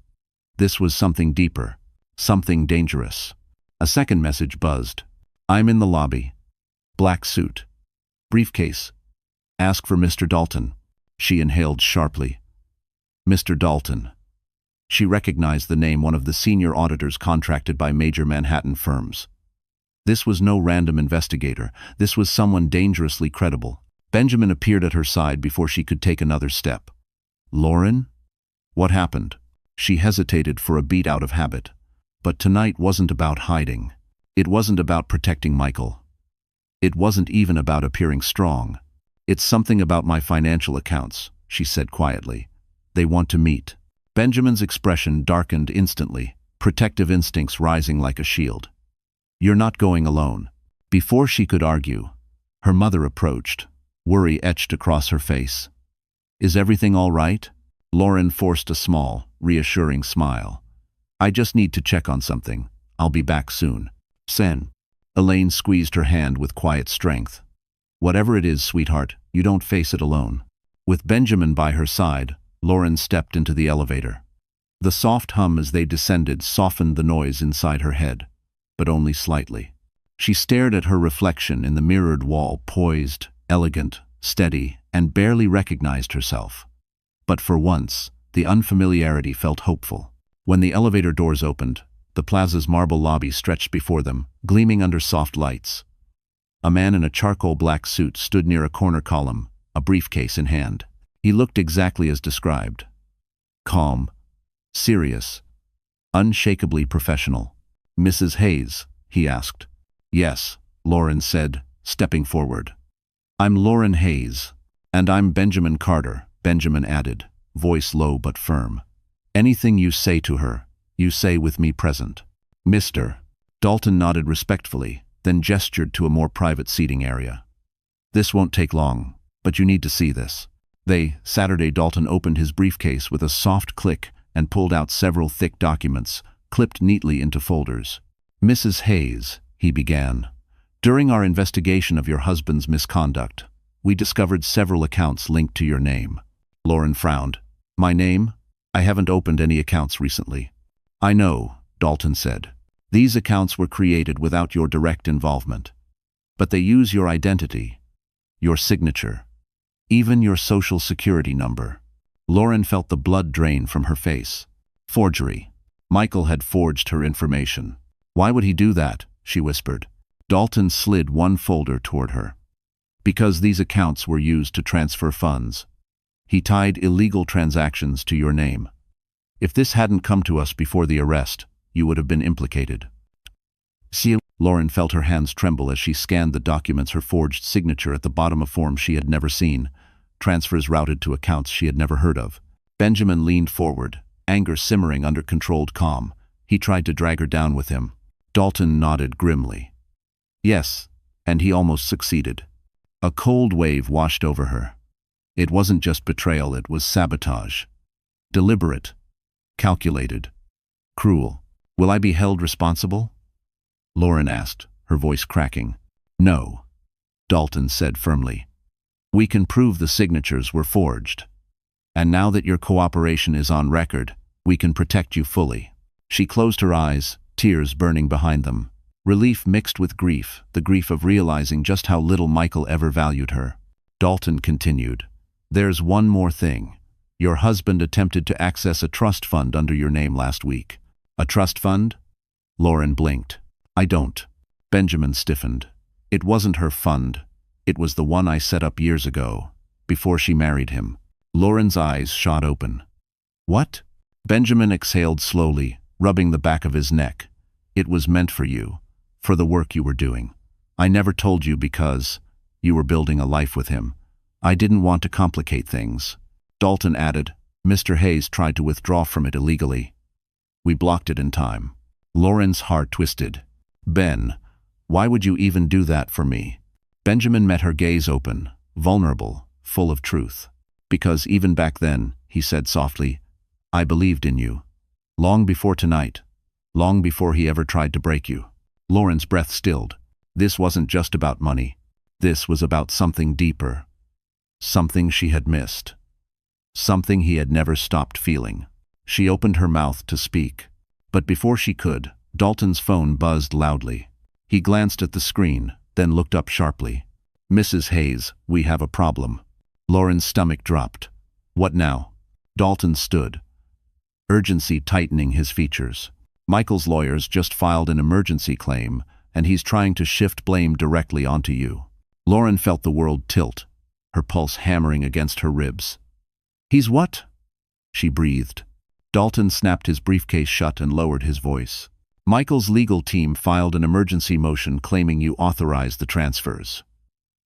was something deeper, something dangerous. A second message buzzed. "I'm in the lobby. Black suit. Briefcase. Ask for Mr. Dalton." She inhaled sharply. Mr. Dalton. She recognized the name, one of the senior auditors contracted by major Manhattan firms. This was no random investigator. This was someone dangerously credible. Benjamin appeared at her side before she could take another step. "Lauren? What happened?" She hesitated for a beat out of habit. But tonight wasn't about hiding. It wasn't about protecting Michael. It wasn't even about appearing strong. "It's something about my financial accounts," she said quietly. "They want to meet." Benjamin's expression darkened instantly, protective instincts rising like a shield. "You're not going alone." Before she could argue, her mother approached, worry etched across her face. "Is everything all right?" Lauren forced a small, reassuring smile. "I just need to check on something. I'll be back soon." "Sen." Elaine squeezed her hand with quiet strength. "Whatever it is, sweetheart, you don't face it alone." With Benjamin by her side, Lauren stepped into the elevator. The soft hum as they descended softened the noise inside her head, but only slightly. She stared at her reflection in the mirrored wall, poised, elegant, steady, and barely recognized herself. But for once, the unfamiliarity felt hopeful. When the elevator doors opened, the plaza's marble lobby stretched before them, gleaming under soft lights. A man in a charcoal black suit stood near a corner column, a briefcase in hand. He looked exactly as described. Calm, serious, unshakably professional. "Mrs. Hayes?" he asked. "Yes," Lauren said, stepping forward. "I'm Lauren Hayes." "And I'm Benjamin Carter," Benjamin added, voice low but firm. "Anything you say to her, you say with me present." "Mr." Dalton nodded respectfully, then gestured to a more private seating area. "This won't take long, but you need to see this." Saturday Dalton opened his briefcase with a soft click and pulled out several thick documents, clipped neatly into folders. "Mrs. Hayes," he began, "during our investigation of your husband's misconduct, we discovered several accounts linked to your name." Lauren frowned. "My name? I haven't opened any accounts recently." "I know," Dalton said. "These accounts were created without your direct involvement. But they use your identity, your signature, even your social security number." Lauren felt the blood drain from her face. Forgery. Michael had forged her information. "Why would he do that?" she whispered. Dalton slid one folder toward her. "Because these accounts were used to transfer funds. He tied illegal transactions to your name. If this hadn't come to us before the arrest, you would have been implicated." "See?" Lauren felt her hands tremble as she scanned the documents, her forged signature at the bottom of forms she had never seen, transfers routed to accounts she had never heard of. Benjamin leaned forward, anger simmering under controlled calm. He tried to drag her down with him. Dalton nodded grimly. Yes, and he almost succeeded. A cold wave washed over her. It wasn't just betrayal, it was sabotage. Deliberate, calculated, cruel. "Will I be held responsible?" Lauren asked, her voice cracking. "No," Dalton said firmly. "We can prove the signatures were forged. And now that your cooperation is on record, we can protect you fully." She closed her eyes, tears burning behind them. Relief mixed with grief, the grief of realizing just how little Michael ever valued her. Dalton continued. "There's one more thing. Your husband attempted to access a trust fund under your name last week." "A trust fund?" Lauren blinked. "I don't." Benjamin stiffened. "It wasn't her fund. It was the one I set up years ago, before she married him." Lauren's eyes shot open. "What?" Benjamin exhaled slowly, rubbing the back of his neck. "It was meant for you, for the work you were doing. I never told you because you were building a life with him. I didn't want to complicate things." Dalton added, "Mr. Hayes tried to withdraw from it illegally. We blocked it in time." Lauren's heart twisted. "Ben, why would you even do that for me?" Benjamin met her gaze open, vulnerable, full of truth. "Because even back then," he said softly, "I believed in you. Long before tonight. Long before he ever tried to break you." Lauren's breath stilled. This wasn't just about money. This was about something deeper. Something she had missed. Something he had never stopped feeling. She opened her mouth to speak. But before she could, Dalton's phone buzzed loudly. He glanced at the screen, then looked up sharply. "Mrs. Hayes, we have a problem." Lauren's stomach dropped. "What now?" Dalton stood, urgency tightening his features. "Michael's lawyers just filed an emergency claim, and he's trying to shift blame directly onto you." Lauren felt the world tilt, her pulse hammering against her ribs. "He's what?" she breathed. Dalton snapped his briefcase shut and lowered his voice. "Michael's legal team filed an emergency motion claiming you authorized the transfers.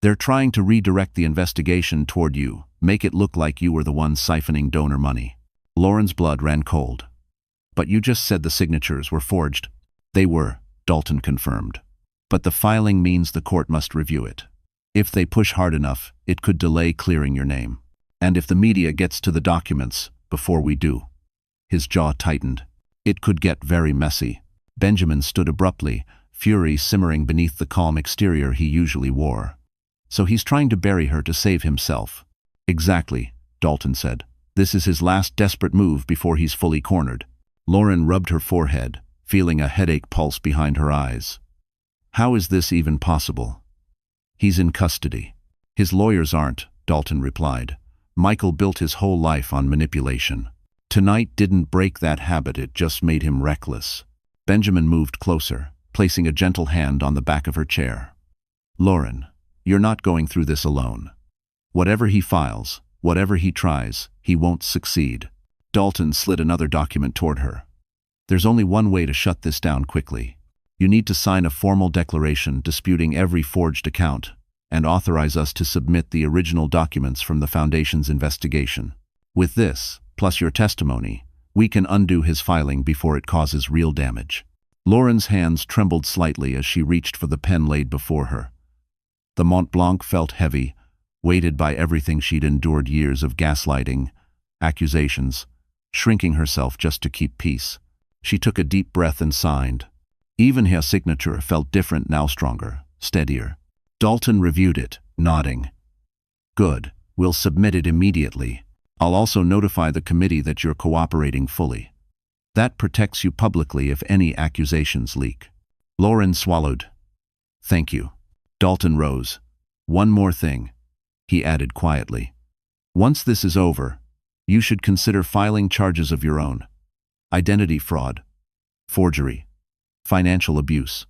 They're trying to redirect the investigation toward you, make it look like you were the one siphoning donor money." Lauren's blood ran cold. "But you just said the signatures were forged." "They were," Dalton confirmed. "But the filing means the court must review it. If they push hard enough, it could delay clearing your name. And if the media gets to the documents before we do." His jaw tightened. "It could get very messy." Benjamin stood abruptly, fury simmering beneath the calm exterior he usually wore. "So he's trying to bury her to save himself." "Exactly," Dalton said. "This is his last desperate move before he's fully cornered." Lauren rubbed her forehead, feeling a headache pulse behind her eyes. "How is this even possible?" "He's in custody." "His lawyers aren't," Dalton replied. "Michael built his whole life on manipulation. Tonight didn't break that habit, it just made him reckless." Benjamin moved closer, placing a gentle hand on the back of her chair. Lauren, you're not going through this alone. Whatever he files, whatever he tries, he won't succeed. Dalton slid another document toward her. There's only one way to shut this down quickly. You need to sign a formal declaration disputing every forged account and authorize us to submit the original documents from the Foundation's investigation. With this, plus your testimony, we can undo his filing before it causes real damage. Lauren's hands trembled slightly as she reached for the pen laid before her. The Mont Blanc felt heavy, weighted by everything she'd endured: years of gaslighting, accusations, shrinking herself just to keep peace. She took a deep breath and signed. Even her signature felt different now, stronger, steadier. Dalton reviewed it, nodding. Good, we'll submit it immediately. I'll also notify the committee that you're cooperating fully. That protects you publicly if any accusations leak. Lauren swallowed. Thank you. Dalton rose. One more thing, he added quietly. Once this is over, you should consider filing charges of your own. Identity fraud, forgery, financial abuse.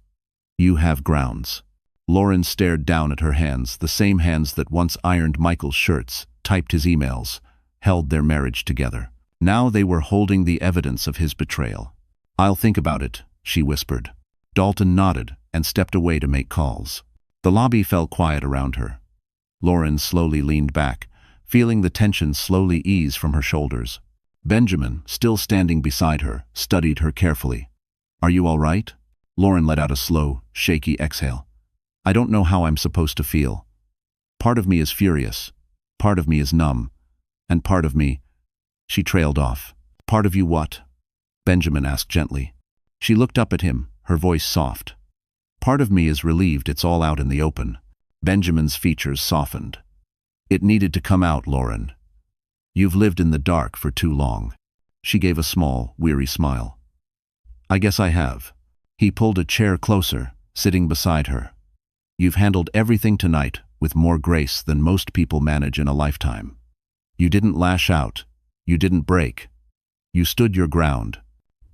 You have grounds. Lauren stared down at her hands, the same hands that once ironed Michael's shirts, typed his emails, held their marriage together. Now they were holding the evidence of his betrayal. I'll think about it, she whispered. Dalton nodded and stepped away to make calls. The lobby fell quiet around her. Lauren slowly leaned back, feeling the tension slowly ease from her shoulders. Benjamin, still standing beside her, studied her carefully. Are you all right? Lauren let out a slow, shaky exhale. I don't know how I'm supposed to feel. Part of me is furious. Part of me is numb. And part of me... She trailed off. Part of you what? Benjamin asked gently. She looked up at him, her voice soft. Part of me is relieved it's all out in the open. Benjamin's features softened. It needed to come out, Lauren. You've lived in the dark for too long. She gave a small, weary smile. I guess I have. He pulled a chair closer, sitting beside her. You've handled everything tonight with more grace than most people manage in a lifetime. You didn't lash out. You didn't break. You stood your ground.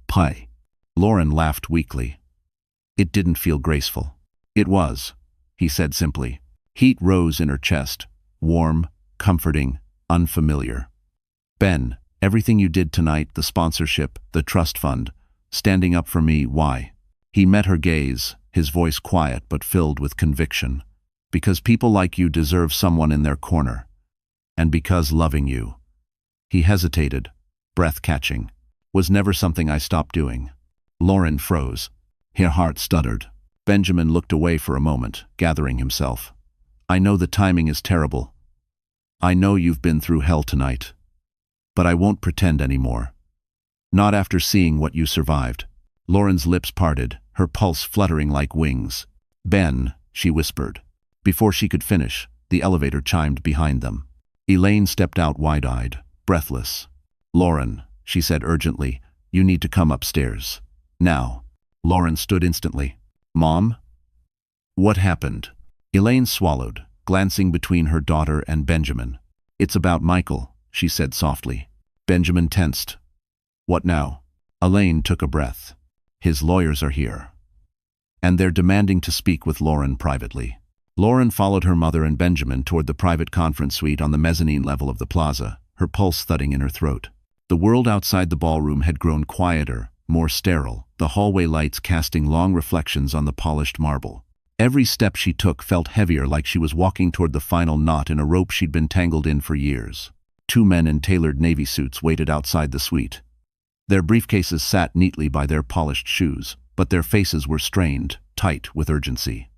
Pie. Lauren laughed weakly. It didn't feel graceful. It was, he said simply. Heat rose in her chest, warm, comforting, unfamiliar. Ben, everything you did tonight, the sponsorship, the trust fund, standing up for me, why? He met her gaze, his voice quiet but filled with conviction. Because people like you deserve someone in their corner. And because loving you. He hesitated, breath catching. Was never something I stopped doing. Lauren froze. Her heart stuttered. Benjamin looked away for a moment, gathering himself. I know the timing is terrible. I know you've been through hell tonight. But I won't pretend anymore. Not after seeing what you survived. Lauren's lips parted, her pulse fluttering like wings. Ben, she whispered. Before she could finish, the elevator chimed behind them. Elaine stepped out wide-eyed, breathless. Lauren, she said urgently, you need to come upstairs. Now. Lauren stood instantly. Mom? What happened? Elaine swallowed, glancing between her daughter and Benjamin. It's about Michael, she said softly. Benjamin tensed. What now? Elaine took a breath. His lawyers are here. And they're demanding to speak with Lauren privately. Lauren followed her mother and Benjamin toward the private conference suite on the mezzanine level of the plaza, her pulse thudding in her throat. The world outside the ballroom had grown quieter, more sterile, the hallway lights casting long reflections on the polished marble. Every step she took felt heavier, like she was walking toward the final knot in a rope she'd been tangled in for years. Two men in tailored navy suits waited outside the suite. Their briefcases sat neatly by their polished shoes, but their faces were strained, tight with urgency.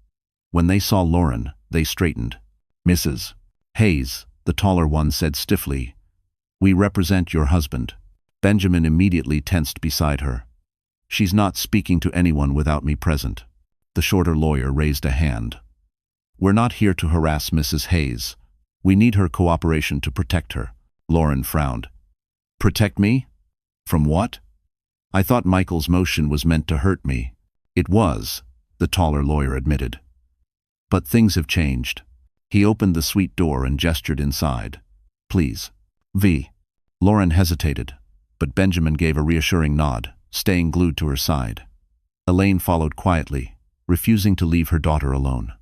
When they saw Lauren, they straightened. Mrs. Hayes, the taller one, said stiffly, "We represent your husband." Benjamin immediately tensed beside her. "She's not speaking to anyone without me present." The shorter lawyer raised a hand. "We're not here to harass Mrs. Hayes. We need her cooperation to protect her." Lauren frowned. "Protect me? From what?" "I thought Michael's motion was meant to hurt me." "It was," the taller lawyer admitted. "But things have changed." He opened the suite door and gestured inside. "Please." V. Lauren hesitated, but Benjamin gave a reassuring nod, staying glued to her side. Elaine followed quietly, refusing to leave her daughter alone.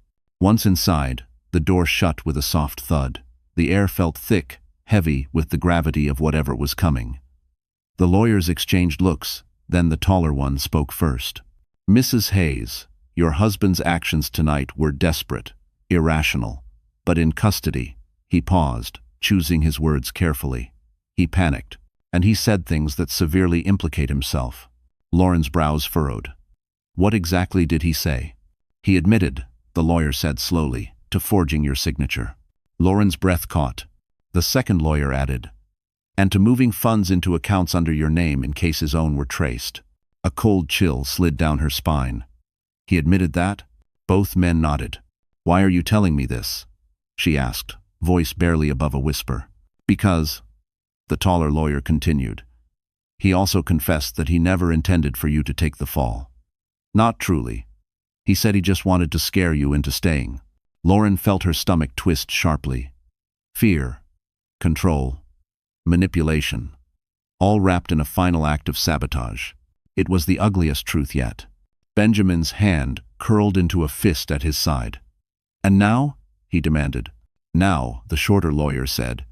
Once inside, the door shut with a soft thud. The air felt thick, heavy with the gravity of whatever was coming. The lawyers exchanged looks, then the taller one spoke first. "Mrs. Hayes, your husband's actions tonight were desperate, irrational, but in custody." He paused, choosing his words carefully. He panicked, and he said things that severely implicate himself. Lauren's brows furrowed. "What exactly did he say?" "He admitted," the lawyer said slowly, "to forging your signature." Lauren's breath caught. The second lawyer added, "And to moving funds into accounts under your name in case his own were traced." A cold chill slid down her spine. "He admitted that?" Both men nodded. "Why are you telling me this?" she asked, voice barely above a whisper. "Because," the taller lawyer continued, "he also confessed that he never intended for you to take the fall." "Not truly. He said he just wanted to scare you into staying." Lauren felt her stomach twist sharply. Fear, control, manipulation, all wrapped in a final act of sabotage. It was the ugliest truth yet. Benjamin's hand curled into a fist at his side. "And now?" he demanded. "Now," the shorter lawyer said,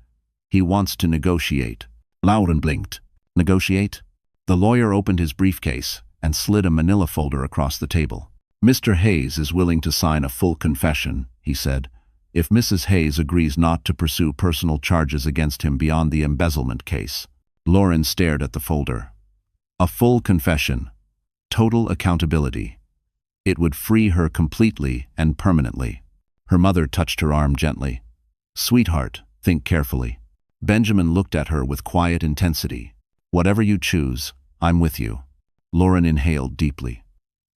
"he wants to negotiate." Lauren blinked. "Negotiate?" The lawyer opened his briefcase and slid a manila folder across the table. "Mr. Hayes is willing to sign a full confession," he said, "if Mrs. Hayes agrees not to pursue personal charges against him beyond the embezzlement case." Lauren stared at the folder. A full confession. Total accountability. It would free her completely and permanently. Her mother touched her arm gently. "Sweetheart, think carefully." Benjamin looked at her with quiet intensity. "Whatever you choose, I'm with you." Lauren inhaled deeply.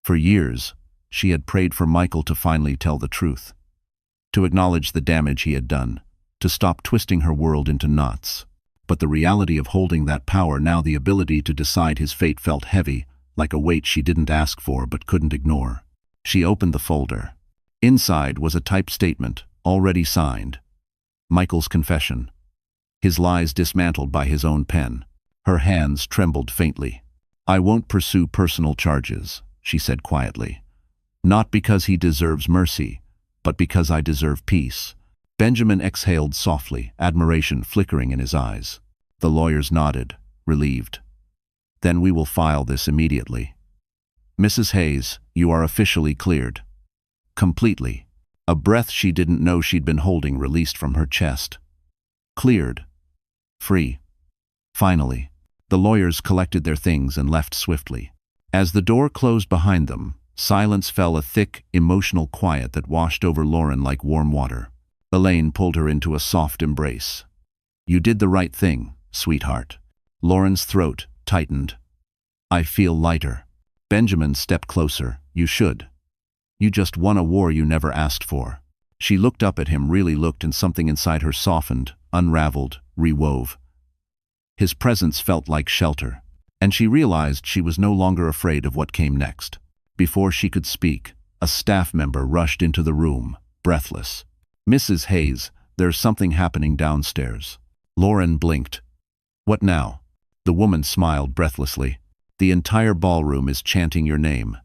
For years, she had prayed for Michael to finally tell the truth, to acknowledge the damage he had done, to stop twisting her world into knots. But the reality of holding that power, now the ability to decide his fate, felt heavy, like a weight she didn't ask for but couldn't ignore. She opened the folder. Inside was a typed statement, already signed. Michael's confession. His lies dismantled by his own pen. Her hands trembled faintly. "I won't pursue personal charges," she said quietly. "Not because he deserves mercy, but because I deserve peace." Benjamin exhaled softly, admiration flickering in his eyes. The lawyers nodded, relieved. "Then we will file this immediately." "Mrs. Hayes, you are officially cleared." Completely. A breath she didn't know she'd been holding released from her chest. Cleared. Free. Finally. The lawyers collected their things and left swiftly. As the door closed behind them, silence fell, a thick, emotional quiet that washed over Lauren like warm water. Elaine pulled her into a soft embrace. "You did the right thing, sweetheart." Lauren's throat tightened. "I feel lighter." Benjamin stepped closer. "You should. You just won a war you never asked for." She looked up at him, really looked, and something inside her softened, unraveled, rewove. His presence felt like shelter, and she realized she was no longer afraid of what came next. Before she could speak, a staff member rushed into the room, breathless. "Mrs. Hayes, there's something happening downstairs." Lauren blinked. "What now?" The woman smiled breathlessly. "The entire ballroom is chanting your name.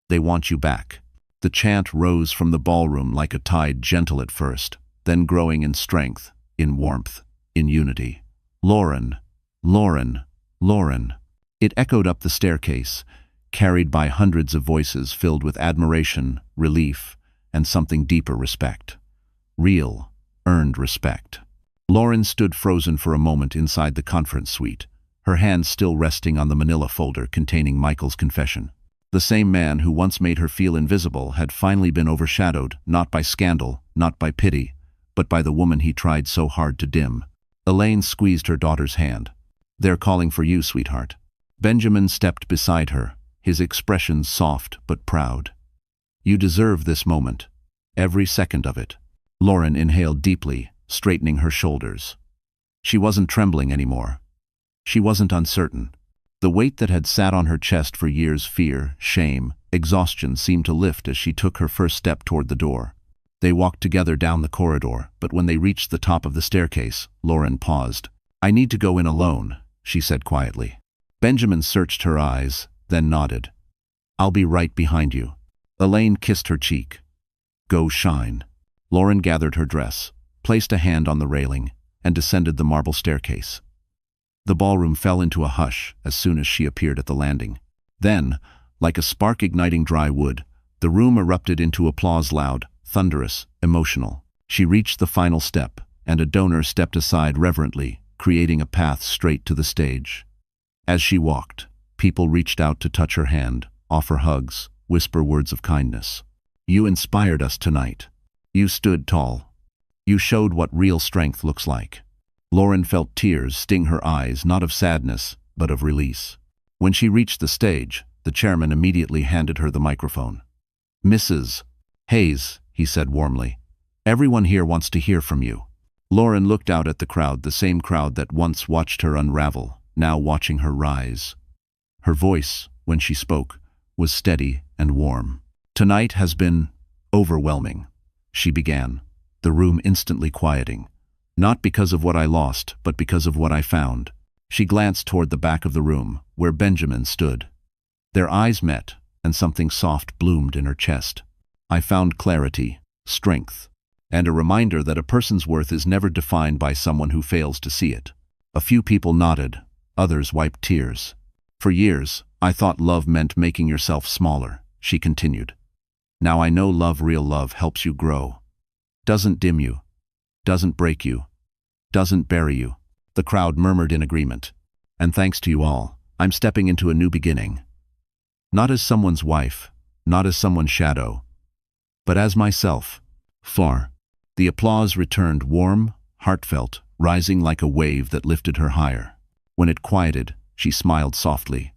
They want you back." The chant rose from the ballroom like a tide, gentle at first, then growing in strength, in warmth, in unity. "Lauren, Lauren, Lauren." It echoed up the staircase, carried by hundreds of voices filled with admiration, relief, and something deeper, respect. Real, earned respect. Lauren stood frozen for a moment inside the conference suite, her hands still resting on the manila folder containing Michael's confession. The same man who once made her feel invisible had finally been overshadowed, not by scandal, not by pity, but by the woman he tried so hard to dim. Elaine squeezed her daughter's hand. "They're calling for you, sweetheart." Benjamin stepped beside her, his expression soft but proud. "You deserve this moment. Every second of it." Lauren inhaled deeply, straightening her shoulders. She wasn't trembling anymore. She wasn't uncertain. The weight that had sat on her chest for years, fear, shame, exhaustion, seemed to lift as she took her first step toward the door. They walked together down the corridor, but when they reached the top of the staircase, Lauren paused. "I need to go in alone," she said quietly. Benjamin searched her eyes, then nodded. "I'll be right behind you." Elaine kissed her cheek. Go shine. Lauren gathered her dress, placed a hand on the railing, and descended the marble staircase. The ballroom fell into a hush as soon as she appeared at the landing. Then, like a spark igniting dry wood, the room erupted into applause, loud, thunderous, emotional. She reached the final step, and a donor stepped aside reverently, creating a path straight to the stage. As she walked, people reached out to touch her hand, offer hugs, whisper words of kindness. You inspired us tonight. You stood tall. You showed what real strength looks like. Lauren felt tears sting her eyes, not of sadness, but of release. When she reached the stage, the chairman immediately handed her the microphone. Mrs. Hayes, he said warmly, everyone here wants to hear from you. Lauren looked out at the crowd, the same crowd that once watched her unravel, now watching her rise. Her voice, when she spoke, was steady and warm. Tonight has been overwhelming, she began, the room instantly quieting. Not because of what I lost, but because of what I found. She glanced toward the back of the room, where Benjamin stood. Their eyes met, and something soft bloomed in her chest. I found clarity, strength, and a reminder that a person's worth is never defined by someone who fails to see it. A few people nodded, others wiped tears. For years, I thought love meant making yourself smaller, she continued. Now I know love, real love, helps you grow. Doesn't dim you. Doesn't break you. Doesn't bury you. The crowd murmured in agreement. And thanks to you all, I'm stepping into a new beginning. Not as someone's wife, not as someone's shadow, but as myself. Far. The applause returned, warm, heartfelt, rising like a wave that lifted her higher. When it quieted, she smiled softly.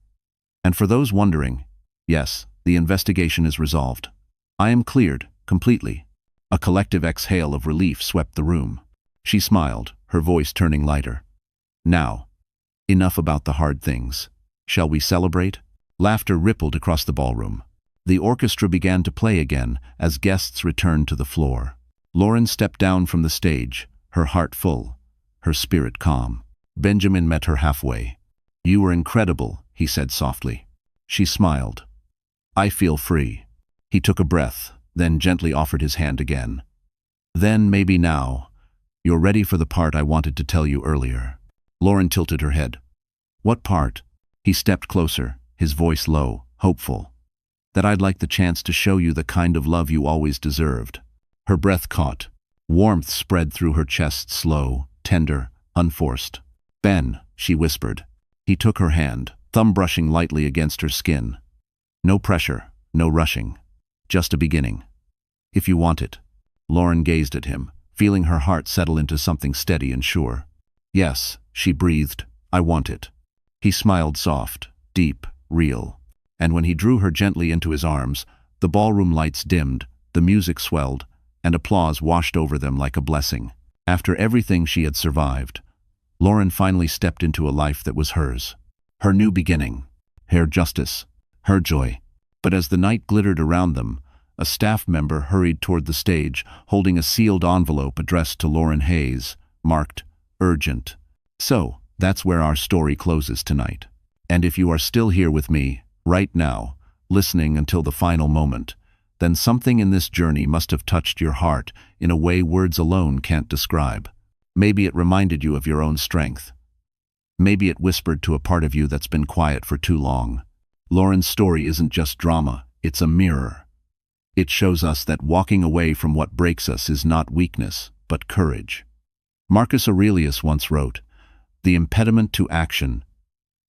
And for those wondering, yes, the investigation is resolved. I am cleared, completely. A collective exhale of relief swept the room. She smiled, her voice turning lighter. Now, enough about the hard things. Shall we celebrate? Laughter rippled across the ballroom. The orchestra began to play again as guests returned to the floor. Lauren stepped down from the stage, her heart full, her spirit calm. Benjamin met her halfway. You were incredible, he said softly. She smiled. I feel free. He took a breath, then gently offered his hand again. Then, maybe now, you're ready for the part I wanted to tell you earlier. Lauren tilted her head. What part? He stepped closer, his voice low, hopeful. That I'd like the chance to show you the kind of love you always deserved. Her breath caught. Warmth spread through her chest, slow, tender, unforced. Ben, she whispered. He took her hand, thumb brushing lightly against her skin. No pressure, no rushing. Just a beginning. If you want it. Lauren gazed at him, feeling her heart settle into something steady and sure. Yes, she breathed, I want it. He smiled soft, deep, real. And when he drew her gently into his arms, the ballroom lights dimmed, the music swelled, and applause washed over them like a blessing. After everything she had survived, Lauren finally stepped into a life that was hers. Her new beginning. Her justice. Her joy. But as the night glittered around them, a staff member hurried toward the stage, holding a sealed envelope addressed to Lauren Hayes, marked, Urgent. So, that's where our story closes tonight. And if you are still here with me, right now, listening until the final moment, then something in this journey must have touched your heart in a way words alone can't describe. Maybe it reminded you of your own strength. Maybe it whispered to a part of you that's been quiet for too long. Lauren's story isn't just drama, it's a mirror. It shows us that walking away from what breaks us is not weakness, but courage. Marcus Aurelius once wrote, "The impediment to action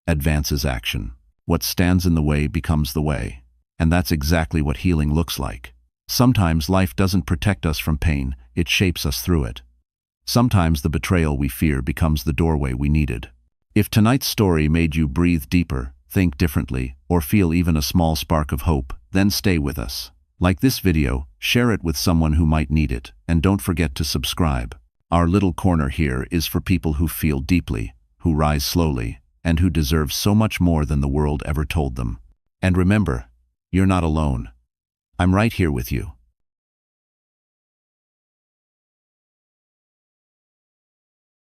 advances action. What stands in the way becomes the way." And that's exactly what healing looks like. Sometimes life doesn't protect us from pain, it shapes us through it. Sometimes the betrayal we fear becomes the doorway we needed. If tonight's story made you breathe deeper, think differently, or feel even a small spark of hope, then stay with us. Like this video, share it with someone who might need it, and don't forget to subscribe. Our little corner here is for people who feel deeply, who rise slowly, and who deserve so much more than the world ever told them. And remember, you're not alone. I'm right here with you.